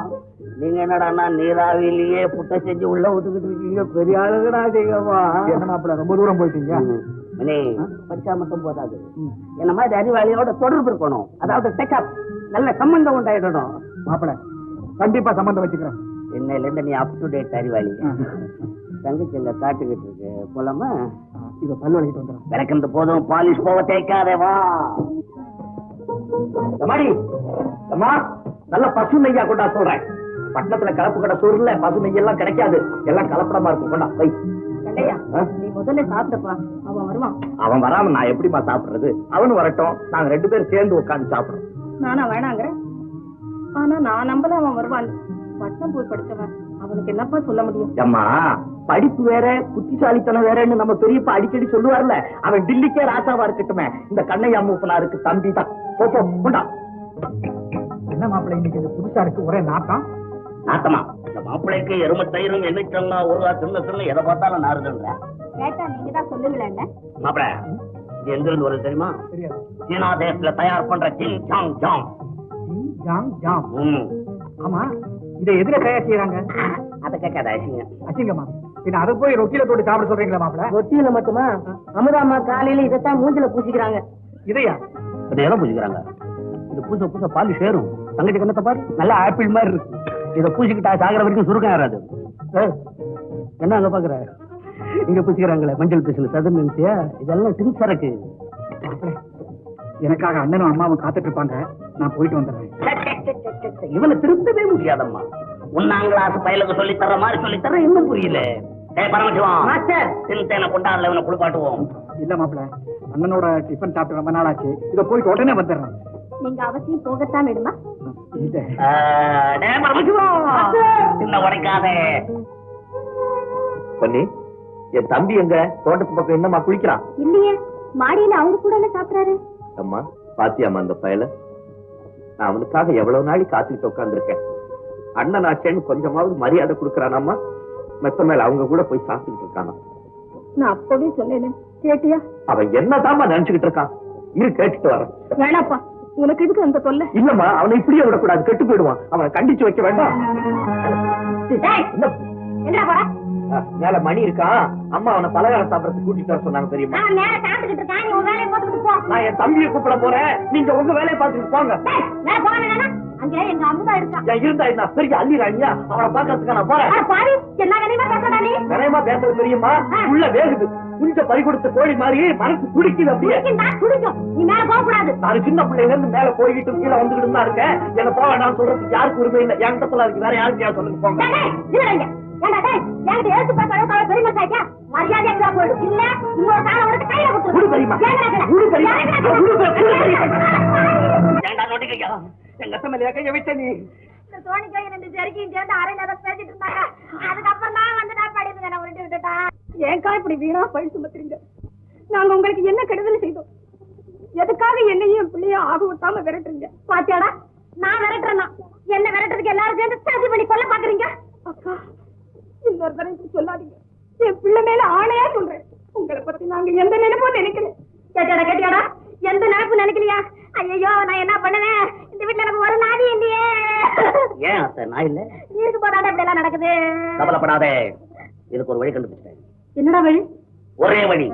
நீங்க என்னடா நீராவிலேயே புட்டை செஞ்சு உள்ள விட்டுக்கிட்டு இருக்கீங்க பெரிய ஆளுகடா செய்யமா என்ன மாப்பிள்ள ரொம்ப தூரம் போயிட்டீங்க மணி படிச்சா மட்டும் போதாது என்ன மாதிரி அறிவாளியோட தொடர்பு இருக்கணும் அதாவது டெக்அப் நல்ல சம்பந்தம் உண்டாயிடணும் மாப்பிள்ள கண்டிப்பா சம்பந்தம் வச்சுக்கிறேன் என்னையில இருந்து நீ அப் டு டேட் அறிவாளி தங்கச்சி எங்க காட்டுக்கிட்டு இருக்கு போலாமா இத பல்லு வலிக்கிட்டு வந்துடும் விளக்குறது போதும் பாலிஷ் போக தேய்க்காதேவா மாடி அம்மா நல்ல பசு நெய்யா கொண்டா சொல்றேன் பட்டணத்துல கலப்பு கடை சோறுல பசு நெய் எல்லாம் கிடைக்காது எல்லாம் கலப்படமா இருக்கும் கொண்டா வை நீ முதல்ல சாப்பிட்டப்பா அவன் வருவான் அவன் வராம நான் எப்படிமா சாப்பிடுறது அவனு வரட்டும் நாங்க 2 பேரும் சேர்ந்து உட்கார்ந்து சாப்பிடுறோம் நானா வேணாங்கிறேன் ஆனா நான் நம்பல அவன் வருவான் பட்டம் போய் படிச்சவன் அவனுக்கு என்னப்பா சொல்ல முடியும் அம்மா படிப்பு வேற புத்திசாலித்தனம் வேறன்னு நம்ம பெரியப்பா அடிக்கடி சொல்லுவார்ல அவன் டில்லிக்கே ராசாவா இருக்கட்டுமே இந்த கண்ணையா மூப்பனாருக்கு தம்பி தான் போப்போ கொண்டா என்ன மாப்பிள்ளை இன்னைக்கு புதுசா இருக்கு ஒரே நாட்டமா இந்த மாப்பிள்ளைக்கு எருமை தயிரும் எண்ணெய்ச்சல்லா ஒரு சின்ன எதை பார்த்தாலும் நாறுதுன்ற கேட்டா நீங்க தான் சொல்லுங்களேன் மாப்பிள்ள இது எங்க இருந்து வருது தெரியுமா சீனா தேசத்துல தயார் பண்ற ஜிங் ஜாங் ஜாம் ஆமா இதை எதுல தயார் செய்யறாங்க அதை கேட்காத அசிங்கமா பின்ன அதை போய் ரொட்டியில போட்டு சாப்பிட சொல்றீங்களா மாப்பிள்ள ரொட்டியில மட்டுமா அமுதாமா காலையில இதைத்தான் மூஞ்சில பூசிக்கிறாங்க இதையா இதை எதை பூசிக்கிறாங்க இது பூச பாலி சேரும் தங்கச்சி கண்ணத்தை பாரு நல்லா ஆப்பிள் மாதிரி இருக்கு இதை பூசிக்கிட்டா சாகிற வரைக்கும் சுருக்கம் ஏறாது என்ன அங்க பாக்குற இங்க புசிக்கிறாங்களே மஞ்சள் பிசில் சதுர் நினைச்சியா இதெல்லாம் திரு சரக்கு. எனக்காக அண்ணனும் அம்மாவும் காத்துட்டு இருப்பாங்க, நான் போயிட்டு வந்துடுறேன். இவனை திருத்தவே முடியாதம்மா. ஒன்னாம் கிளாஸ் பயலுக்கு சொல்லி தர்ற மாதிரி சொல்லி தர இன்னும் புரியல. பரமசிவம் சிந்தனை கொண்டாடல, இவனை குளிப்பாட்டுவோம். இல்ல மாப்பிள்ள, அண்ணனோட டிஃபன் சாப்பிட்டு ரொம்ப நாள் ஆச்சு, இத போயிட்டு உடனே வந்துடுறேன். நீங்க அவசியம் போகத்தான் வேணுமா? சின்ன உடைக்காத பண்ணி. என் தம்பி எங்க தோட்டத்து பக்கம் என்னமா குளிக்கிறான்? இல்லையே, மாடியில அவங்க கூட எல்லாம் சாப்பிடாரு. அம்மா பாத்தியாமா அந்த பயல? நான் அவனுக்காக எவ்வளவு நாளைக்கு காத்துக்கிட்டு உட்கார்ந்துருக்கேன். அண்ணன் ஆச்சேன்னு கொஞ்சமாவது மரியாதை கொடுக்கறானாமா? மெத்த மேல அவங்க கூட போய் சாப்பிட்டுக்கிட்டு இருக்கானா? நான் அப்பவே சொன்னேன், கேட்டியா? அவன் என்னதாமா நினைச்சுக்கிட்டு இருக்கான்? இரு கேட்டுட்டு வரேன். வேணாப்பா, உனக்கு எதுக்கு அந்த தொல்லை? இல்லம்மா, அவனை இப்படியே விடக்கூடாது, கெட்டு போயிடுவான். அவனை கண்டிச்சு வைக்க வேண்டாம். என்ன போற? மேல மணி இருக்கான், அம்மா அவனை பலகாரம் சாப்பிடறதுக்கு கூட்டிட்டு வர சொன்னாங்க தெரியுமா? நான் நேரா சாப்பிட்டுக்கிட்டு இருக்கேன், நீ உன் வேலையை பார்த்துட்டு போ. நான் என் தம்பியை கூப்பிட போறேன், நீங்க உங்க வேலையை பார்த்துட்டு போங்க. நான் போக வேணாம், அங்கே எங்க அம்மா இருக்கா. என் இருந்தா என்ன பெரிய அள்ளி ராணியா? அவனை பாக்கிறதுக்கு நான் போறேன். பாரு, என்ன வேணுமா பேசடா நீ? நிறையமா பேசுறது தெரியுமா? உள்ள வேகுது, கொஞ்சம் பறி கொடுத்த கோழி மாதிரி மனசு துடிக்குது. அப்படியே துடிக்கும், நீ மேல போக கூடாது. நான் சின்ன பிள்ளைல இருந்து மேல போய்கிட்டு கீழே வந்துகிட்டு தான் இருக்கேன். என்ன போக வேண்டாம் சொல்றதுக்கு யாருக்கு உரிமை இல்லை. என்கிட்ட சொல்ல இருக்கு, வேற யாருக்கு சொல்லுங்க போங்க. ஏங்கா இப்படி வீணா பழி சுமத்துறீங்க? நாங்க உங்களுக்கு என்ன கெடுதல் செய்தோம்? எதுக்காக என்னையும் பிள்ளையும் ஆக விட்டாம விரட்டுறீங்க? பாத்தியாடா, நான் விரட்டுறேன்னா என்ன விரட்டுறதுக்கு எல்லாரும் சேர்ந்து சதி பண்ணி கொல்ல பாக்குறீங்க. அக்கா, இன்னொரு தடவை சொல்லாதீங்க. என் பிள்ளை மேல ஆணையா சொல்றேன், உங்களை பத்தி நாங்க எந்த நினைப்பும் நினைக்கல. கேட்டியாடா, எந்த நினைப்பு நினைக்கலையா? ஐயோ, நான் என்ன பண்ணுவேன்? இந்த வீட்டுல எனக்கு ஒரு நாதி இல்லையே. ஏன் அத்தை நான் இல்ல? நீருக்கு போதாடா இப்படி எல்லாம் நடக்குது. கவலைப்படாதே, இதுக்கு ஒரு வழி கண்டுபிடிச்சேன். என்னடா வழி? ஒரே வழி,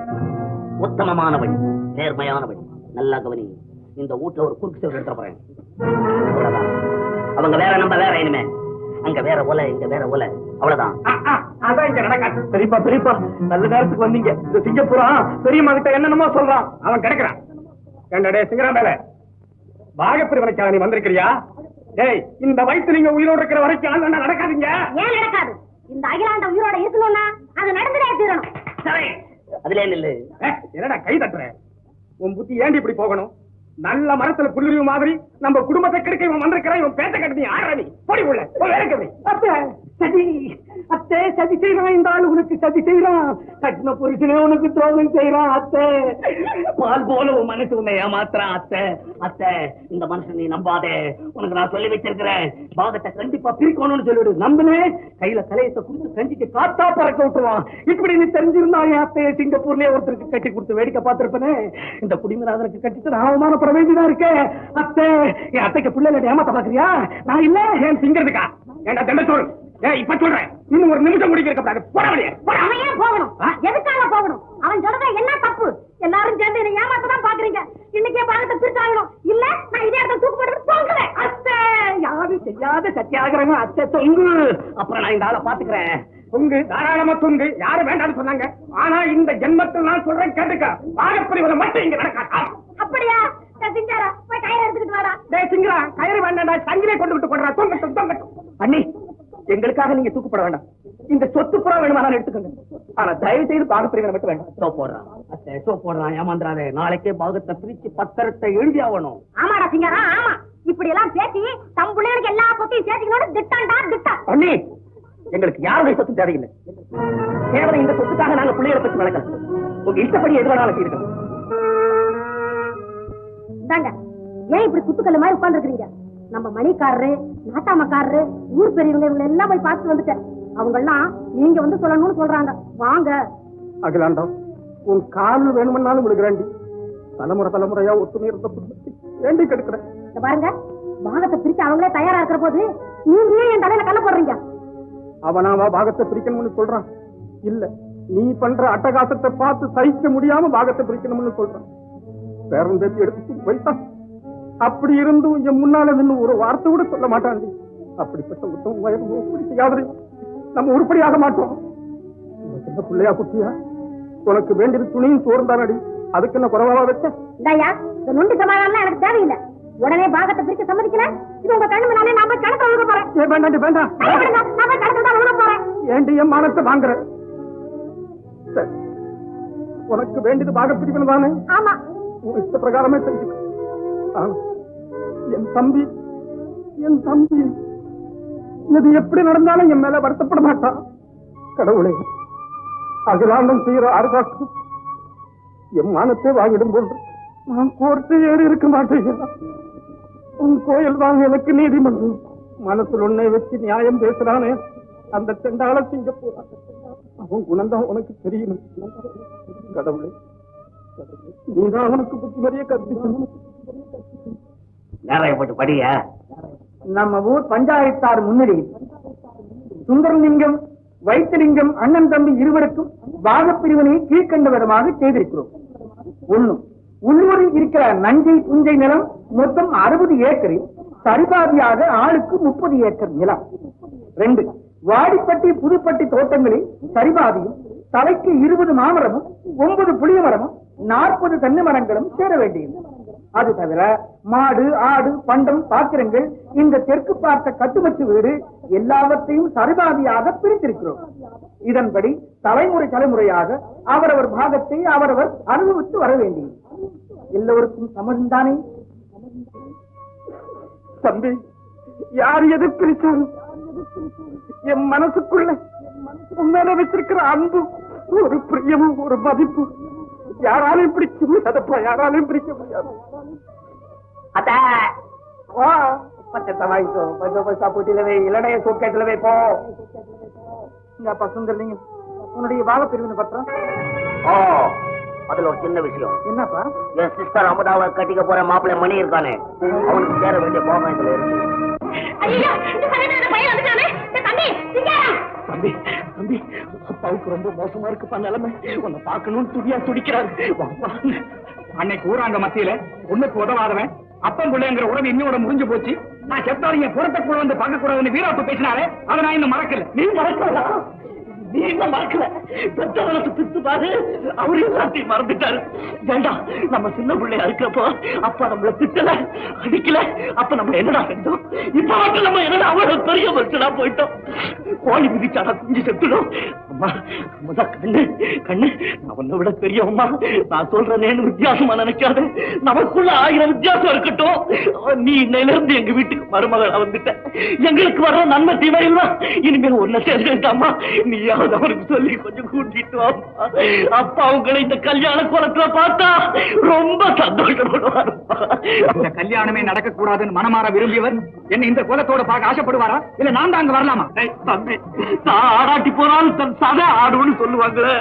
உத்தமமான வழி, நேர்மையான வழி. நல்லா கவனி. இந்த வீட்டுல ஒரு குறுக்கு சேவை எடுத்து போறேன். அவங்க வேற, நம்ம வேற. இனிமே அங்க வேற ஒலை, இங்க வேற ஒலை, அவ்வளவுதான். அதான் இங்க நடக்காது. பெரியப்பா பெரியப்பா, நல்ல நேரத்துக்கு வந்தீங்க. இந்த சிங்கப்பூரம் பெரியம்மா கிட்ட என்னென்னமோ சொல்றான், அவன் கிடைக்கிறான். என்னடே சிங்கரா மேல பாகப்பிரிவினைக்காக நீ வந்திருக்கிறியா? டேய், இந்த வயசு நீங்க உயிரோடு இருக்கிற வரைக்கும் அது நடக்காதீங்க. ஏன் நடக்காது? இந்த அகிலாண்ட உயிரோட இருக்கணும்னா அது நடந்துடே தீரணும். சரி, அதுல நில்லு. என்னடா கை தட்டுற? உன் புத்தி ஏண்டி இப்படி போகணும்? நல்ல மரத்துல புல்லுரிவு மாதிரி நம்ம குடும்பத்தை கெடுக்க இவன் வந்திருக்கிறான். இவன் பேச கட்டி ஆறாடி போடி உள்ள அத்தை சதி, அத்தை சதி செய்யறான். இந்த ஆளு உனக்கு சதி செய்யறான். கட்டின புருஷனே உனக்கு துரோகம் செய்யறான். அத்தை பால் போல உன் மனசு உன்னை ஏமாத்துறான். அத்தை அத்தை, இந்த மனுஷன் நீ நம்பாதே. உனக்கு நான் சொல்லி வச்சிருக்கிறேன், பாகத்தை கண்டிப்பா பிரிக்கணும்னு சொல்லிவிடு. நம்பனே கையில தலையத்தை கொடுத்து செஞ்சுட்டு காத்தா பறக்க விட்டுருவான். இப்படி நீ தெரிஞ்சிருந்தா என் அத்தையை சிங்கப்பூர்லயே ஒருத்தருக்கு கட்டி கொடுத்து வேடிக்கை பார்த்திருப்பனே. இந்த குடிமராதனுக்கு கட்டிட்டு நான் அவமானப்பட வேண்டியதா இருக்கேன். அத்தை, என் அத்தைக்கு பிள்ளைகளை ஏமாத்த பாக்குறியா? நான் இல்ல, ஏன் திங்கிறதுக்கா? ஏன்டா தண்டச்சோறு? இப்ப சொல்றேன், இன்னும் ஒரு நிமிஷம் முடிக்க இருக்கப்படாது. அவன் ஏன் போகணும்? எதுக்காக போகணும்? அவன் சொல்றத என்ன தப்பு? எல்லாரும் சேர்ந்து என்ன ஏமாத்ததான் பாக்குறீங்க. இன்னைக்கே பாகத்தை பிரிச்சாகணும். இல்ல நான் இதே இடத்துல தூக்கு போட்டு போங்குறேன். அத்தை, யாரும் செய்யாத சத்தியாகிரகம். அத்தை தொங்கு. அப்புறம் நான் இந்த ஆளை பாத்துக்கிறேன். தொங்கு, தாராளமா தொங்கு. யாரும் வேண்டாம்னு சொன்னாங்க. ஆனா இந்த ஜென்மத்தில் நான் சொல்றேன் கேட்டுக்க, பாகப்பிரிவினை மட்டும் இங்க நடக்காது. அப்படியா? சிங்காரா, போய் கயிறு எடுத்துக்கிட்டு வாடா. டேய் சிங்கரா, கயிறு வேண்டாம்டா, சங்கிலே கொண்டு விட்டு கொண்டா. தொங்கட்டும் தொங்கட்டும். அண்ணி, எங்களுக்காக நீங்க தூக்கப்பட வேண்டாம். இந்த சொத்து புறா வேணுமானாலும் எடுத்துக்கோங்க. ஆனா தயவு செய்து பாகப்பிரிவினை மட்டும் வேண்டாம். சோ போடுறான் அத்தை, சோ போடுறான். ஏமாந்துறாதே. நாளைக்கே பாகத்தை பிரிச்சு பத்திரத்தை எழுதி ஆகணும். ஆமாடா சிங்காரா, ஆமா. இப்படி எல்லாம் பேசி தம் பிள்ளைகளுக்கு எல்லா சொத்தையும் சேர்த்துக்கணும். திட்டாண்டா திட்டம். அண்ணி, எங்களுக்கு யாருடைய சொத்து தேவையில்லை. கேவலம் இந்த சொத்துக்காக நாங்க பிள்ளைகளை பற்றி வளர்க்கல. உங்க இஷ்டப்படி எது வேணாலும் செய்யணும். இந்தாங்க, ஏன் இப்படி குத்துக்கல்ல மாதிரி உட்கார்ந்துருக்கீங்க? நம்ம மணிக்காரரு, நாட்டாமக்காரரு, ஊர் பெரியவங்க இவங்க எல்லாம் போய் பார்த்து வந்துட்டேன். அவங்க எல்லாம் நீங்க வந்து சொல்லணும்னு சொல்றாங்க. வாங்க. அகிலாண்டம், உன் கால் வேணும்னாலும் விழுகிறாண்டி. தலைமுறை தலைமுறையா ஒத்துமை இருந்த குடும்பத்தை ஏண்டி கெடுக்கிறேன்? பாருங்க, பாகத்தை பிரிச்சு அவங்களே தயாரா இருக்கிற போது நீங்க ஏன் என் தலையில கல்ல போடுறீங்க? அவனாவா பாகத்தை பிரிக்கணும்னு சொல்றான். இல்ல, நீ பண்ற அட்டகாசத்தை பார்த்து சகிக்க முடியாம பாகத்தை பிரிக்கணும்னு சொல்றான். பேரன் பேசி எடுத்து வைத்தான். அப்படி இருந்தும் என் முன்னால நின்று ஒரு வார்த்தை கூட சொல்ல மாட்டாண்டி. அப்படிப்பட்ட உத்தம செய்யாதே. நம்ம உருப்படியாக மாட்டோம். உனக்கு என்ன பிள்ளையா குட்டியா? உனக்கு வேண்டியது துணியும் சோர்ந்தானடி, அதுக்கு என்ன குறைவா வச்ச? இந்தாயா, இந்த நொண்டி சமாதானம் எனக்கு தேவையில்லை. உடனே பாகத்தை பிரிக்க சம்மதிக்கல. இது உங்க கண்ணு முன்னாலே நான் போய் கணக்கு ஒழுங்க போறேன். வேண்டாண்டி வேண்டாம், நான் போய் கணக்கு தான் ஒழுங்க போறேன். ஏண்டி என் மானத்தை வாங்குற? சரி, உனக்கு வேண்டியது பாக பிரிக்கணும் தானே? ஆமா, உன் இஷ்ட பிரகாரமே செஞ்சுக்க. ஆனா, என் தம்பி இது எப்படி நடந்தாலும் என் மேல வருத்தப்பட மாட்டான். கடவுளே, அகிலாண்டம் செய்யற ஆர்ப்பாட்டம் என் மானத்தை வாங்கிடும் போன்று நான் கோர்ட்டு ஏறி இருக்க மாட்டேன். உன் கோயில் வாங்க எனக்கு நீதிமன்றம். மனசுல உன்னை வச்சு நியாயம் பேசுறானே அந்த செண்டால சிங்கப்பூரா, அவன் குணம்தான் உனக்கு தெரியும். கடவுளே, நீதான் அவனுக்கு புத்திமதியை கற்பிக்கணும். நேரம் போட்டு படிய. நம்ம ஊர் பஞ்சாயத்தார் முன்னிலையில் சுந்தரலிங்கம், வைத்திலிங்கம் அண்ணன் தம்பி இருவருக்கும் பாகப்பிரிவினை கீழ்கண்ட விதமாக செய்திருக்கிறோம். 1. உள்ளூரில் இருக்கிற நஞ்சை புஞ்சை நிலம் மொத்தம் 60 ஏக்கரில் சரிபாதியாக ஆளுக்கு 30 ஏக்கர் நிலம். 2. வாடிப்பட்டி புதுப்பட்டி தோட்டங்களில் சரிபாதியும் தலைக்கு 20 மாமரமும் 9 புளிய மரமும் 40 தென்னை மரங்களும் சேர வேண்டியது. அது தவிர மாடு, ஆடு, பண்டம், பாத்திரங்கள், இந்த தெற்கு பார்த்த கட்டுமச்சு வீடு எல்லாவற்றையும் சரிபாதியாக பிரித்திருக்கிறோம். இதன்படி தலைமுறையாக அவரவர் பாகத்தை அவரவர் அனுபவித்து வர வேண்டியது. எல்லோருக்கும் சமந்தானே? தம்பி, யார் எது பிரிச்சாலும் என் மனசுக்குள்ள உண்மையில வச்சிருக்கிற அன்பு, ஒரு பிரியமும் ஒரு மதிப்பு யாராலையும் பிடிக்க முடியாதப்பா, யாராலையும் பிடிக்க முடியாது. சுந்தரலிங்க, உன்னுடைய வாழ பிரிவினை பத்திரம். அதுல ஒரு சின்ன விஷயம். என்னப்பா? என் சிஸ்டர் அமுதாவை கட்டிக்க போற மாப்பிள்ளை மணி இருக்கானே, அவனுக்கு சேர வேண்டிய போகம் இதுல இருக்கு. தம்பி தம்பி, அப்பாவுக்கு ரொம்ப மோசமா இருக்குப்பா நிலைமை. உன்னை பார்க்கணும்னு துடியா துடிக்கிறாரு. அன்னைக்கு ஊராங்க மத்தியில ஒண்ணுக்கு உதவாதவன் அப்பம் பிள்ளைங்கிற உறவு இன்னோட முடிஞ்சு போச்சு. நான் செத்தாலும் என் புறத்துக்குள்ள வந்து பார்க்க கூடாதுன்னு வீராப்பு பேசினாலே அதை நான் இன்னும் மறக்கல. நீ மறக்கல? நீ என்ன மறக்கல? பெற்றவனுக்கு பித்து பாரு, அவரு எல்லாத்தையும் மறந்துட்டாரு. வேண்டாம், நம்ம சின்ன பிள்ளையா இருக்கப்போ அப்ப நம்மள திட்டல, அடிக்கல, அப்ப நம்ம என்னடா செஞ்சோம்? இப்ப மட்டும் நம்ம என்னடா அவ்வளவு பெரிய மனுஷனா போயிட்டோம். கோழி மிதிச்சாடா குஞ்சு செத்துடும். அம்மா, அம்மா கண்ணு, நான் உன்னை விட பெரியவம்மா. நான் சொல்றேன்னு வித்தியாசமா நினைக்காது. நமக்குள்ள 1000 வித்தியாசம் இருக்கட்டும். நீ இன்னையில இருந்து எங்க வீட்டுக்கு மருமகளா வந்துட்ட. எங்களுக்கு வர்ற நன்மை தீமை இல்ல. இனிமேல் ஒன்ன சேர்ந்துட்டாமா, நீயாவது அவருக்கு சொல்லி கொஞ்சம் கூட்டிட்டு வாப்பா. அப்பா உங்களை இந்த கல்யாண கோலத்துல பார்த்தா ரொம்ப சந்தோஷப்படுவாருப்பா. இந்த கல்யாணமே நடக்க கூடாதுன்னு மனமாற விரும்பியவர் என்ன இந்த கோலத்தோட பார்க்க ஆசைப்படுவாரா? இல்ல நான் தான் அங்க வரலாமா? தம்பி, நான் ஆடாட்டி போனாலும் தன் சதை ஆடுன்னு சொல்லுவாங்களே,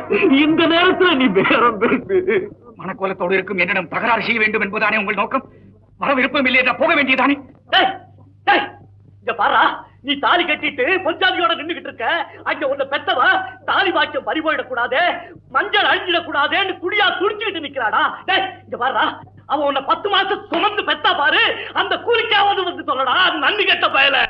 இந்த நேரத்துல நீ பேரம் பேசு. மனக்கோலத்தோடு இருக்கும் என்னிடம் தகராறு செய்ய வேண்டும் என்பதானே உங்கள் நோக்கம்? வர விருப்பம் இல்லையா? போக வேண்டியதானே? இங்க பாரா, நீ தாலி கட்டிட்டு பொஞ்சாதியோட நின்றுகிட்டு இருக்க. அங்க உன்னை பெத்தவ தாலி பாக்கியம் பறிபோயிடக்கூடாது, மஞ்சள் அழிஞ்சிடக்கூடாதுன்னு குடியா துடிச்சுக்கிட்டு நிக்கிறாடா. இங்க பாரா, அவன் உன்னை 10 மாசம் சுமந்து பெத்தா பாரு, அந்த கூலிக்காவது வந்து சொல்லடா. அது நன்றி கெட்ட பயல.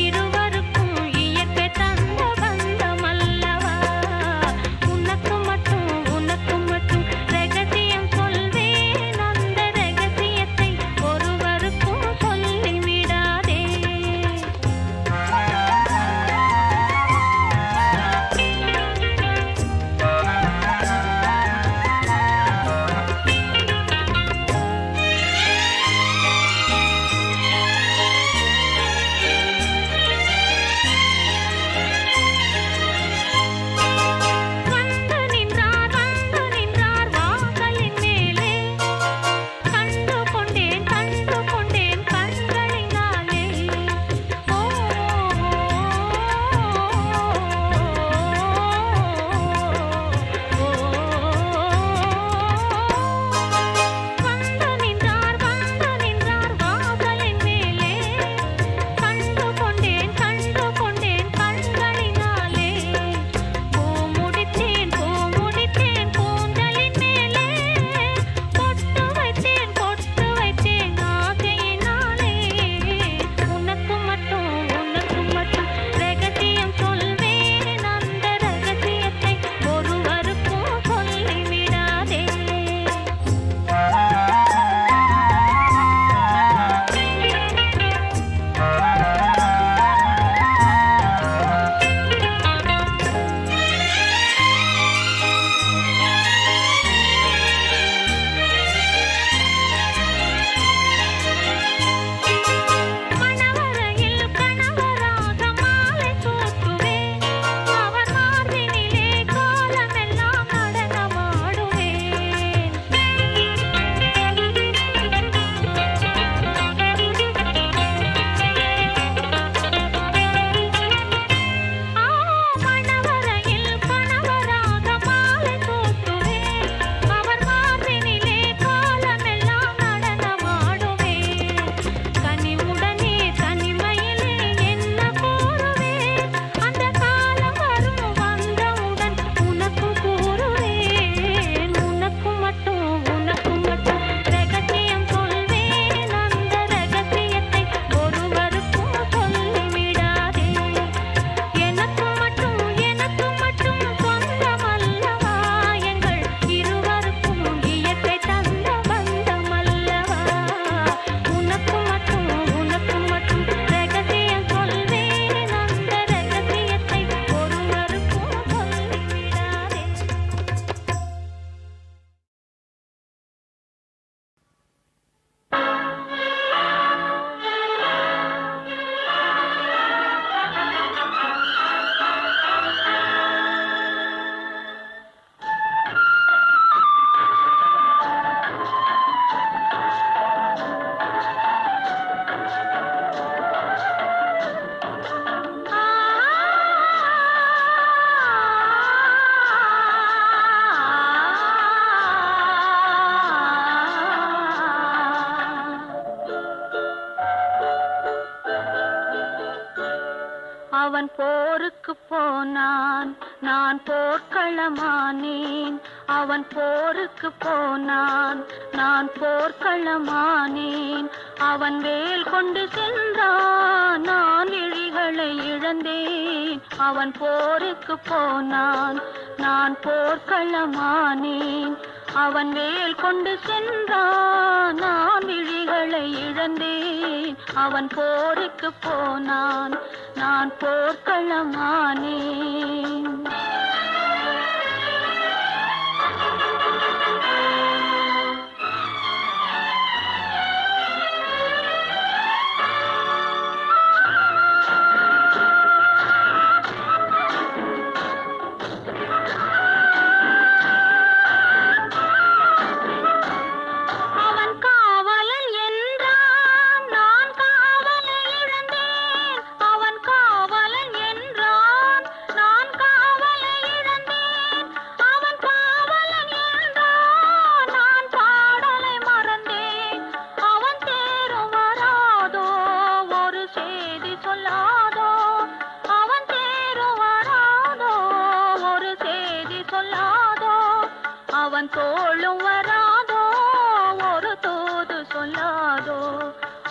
இருவருக்கும் இயற்கை தந்த பந்தமல்லவா. அவன் போருக்கு போனான், நான் போர்க்களமானேன். அவன் போருக்கு போனான், நான் போர்க்களமானேன். அவன் வேல் கொண்டு சென்றான், நான் விழிகளை இழந்தேன். அவன் போருக்கு போனான், நான் போர்க்களமானேன். அவன் வேல் கொண்டு சென்றான், நான் விழிகளை இழந்தேன். அவன் போருக்கு போனான், நான் போர்க்களமானேன். அவன் தோளும் வராதோ, ஒரு தூது சொல்லாதோ.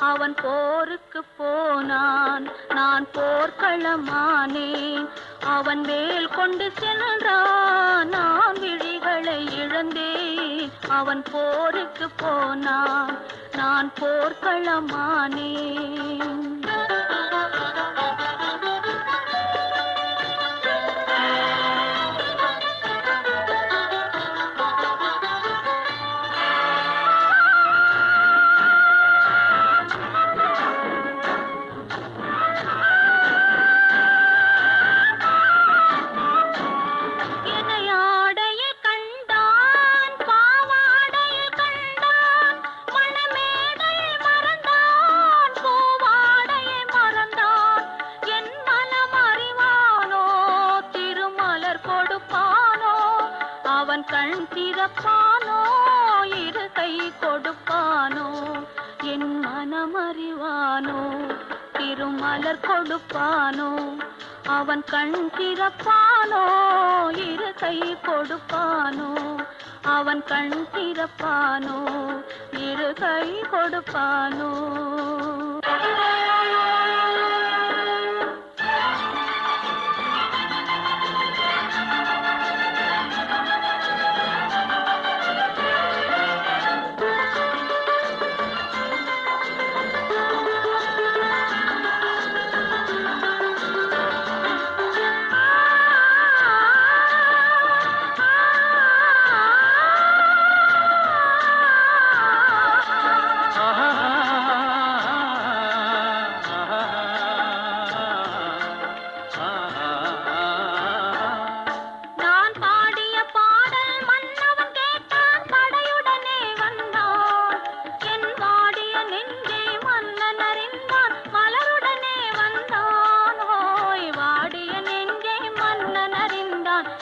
அவன் போருக்கு போனான், நான் போர்க்களமானேன். அவன் வேல் கொண்டு சென்றான், நான் விழிகளை இழந்தேன். அவன் போருக்கு போனான், நான் போர்க்களமானேன். கண் திறப்பானோ, இரு கை கொடுப்பானோ, என் மனமறிவானோ, திருமலர் கொடுப்பானோ. அவன் கண் திறப்பானோ, இரு கை கொடுப்பானோ. அவன் கண் திறப்பானோ, இரு கை கொடுப்பானோ.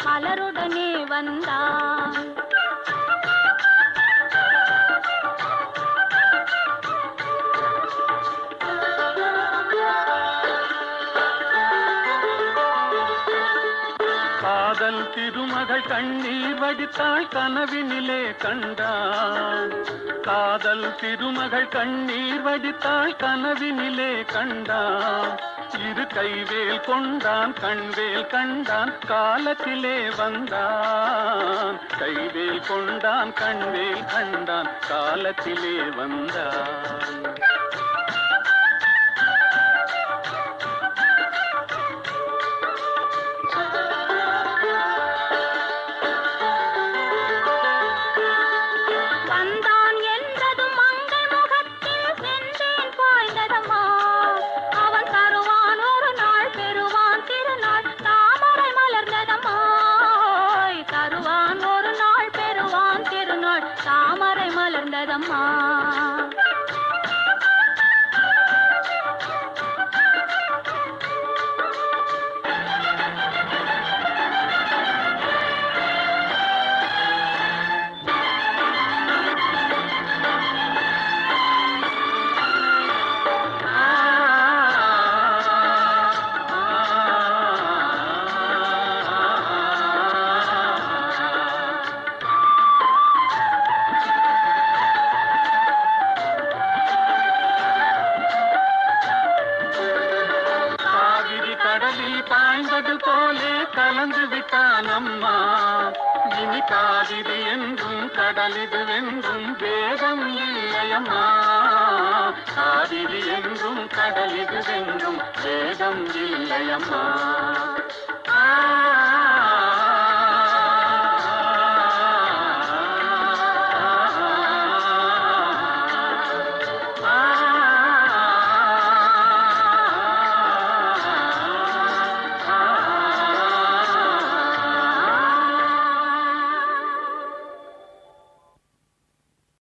மலருடனே வந்தான். காதல் திருமகள் கண்ணீர் வடித்தாள், கனவினிலே கண்டான். காதல் திருமகள் கண்ணீர் வடித்தாள், கனவினிலே கண்டான். இரு கைவேல் கொண்டான், கண்வேல் கண்டான், காலத்திலே வந்தான். கைவேல் கொண்டான், கண்வேல் கண்டான், காலத்திலே வந்தான். தாமரை மலர்ந்ததம்மா. கலந்து விட்டான் அம்மா. இனி காவிரி என்றும் கடலிது வென்றும் வேதம் இல்லையம்மா. காவிரி என்றும் கடலிது வென்றும் வேதம் இல்லையம்மா.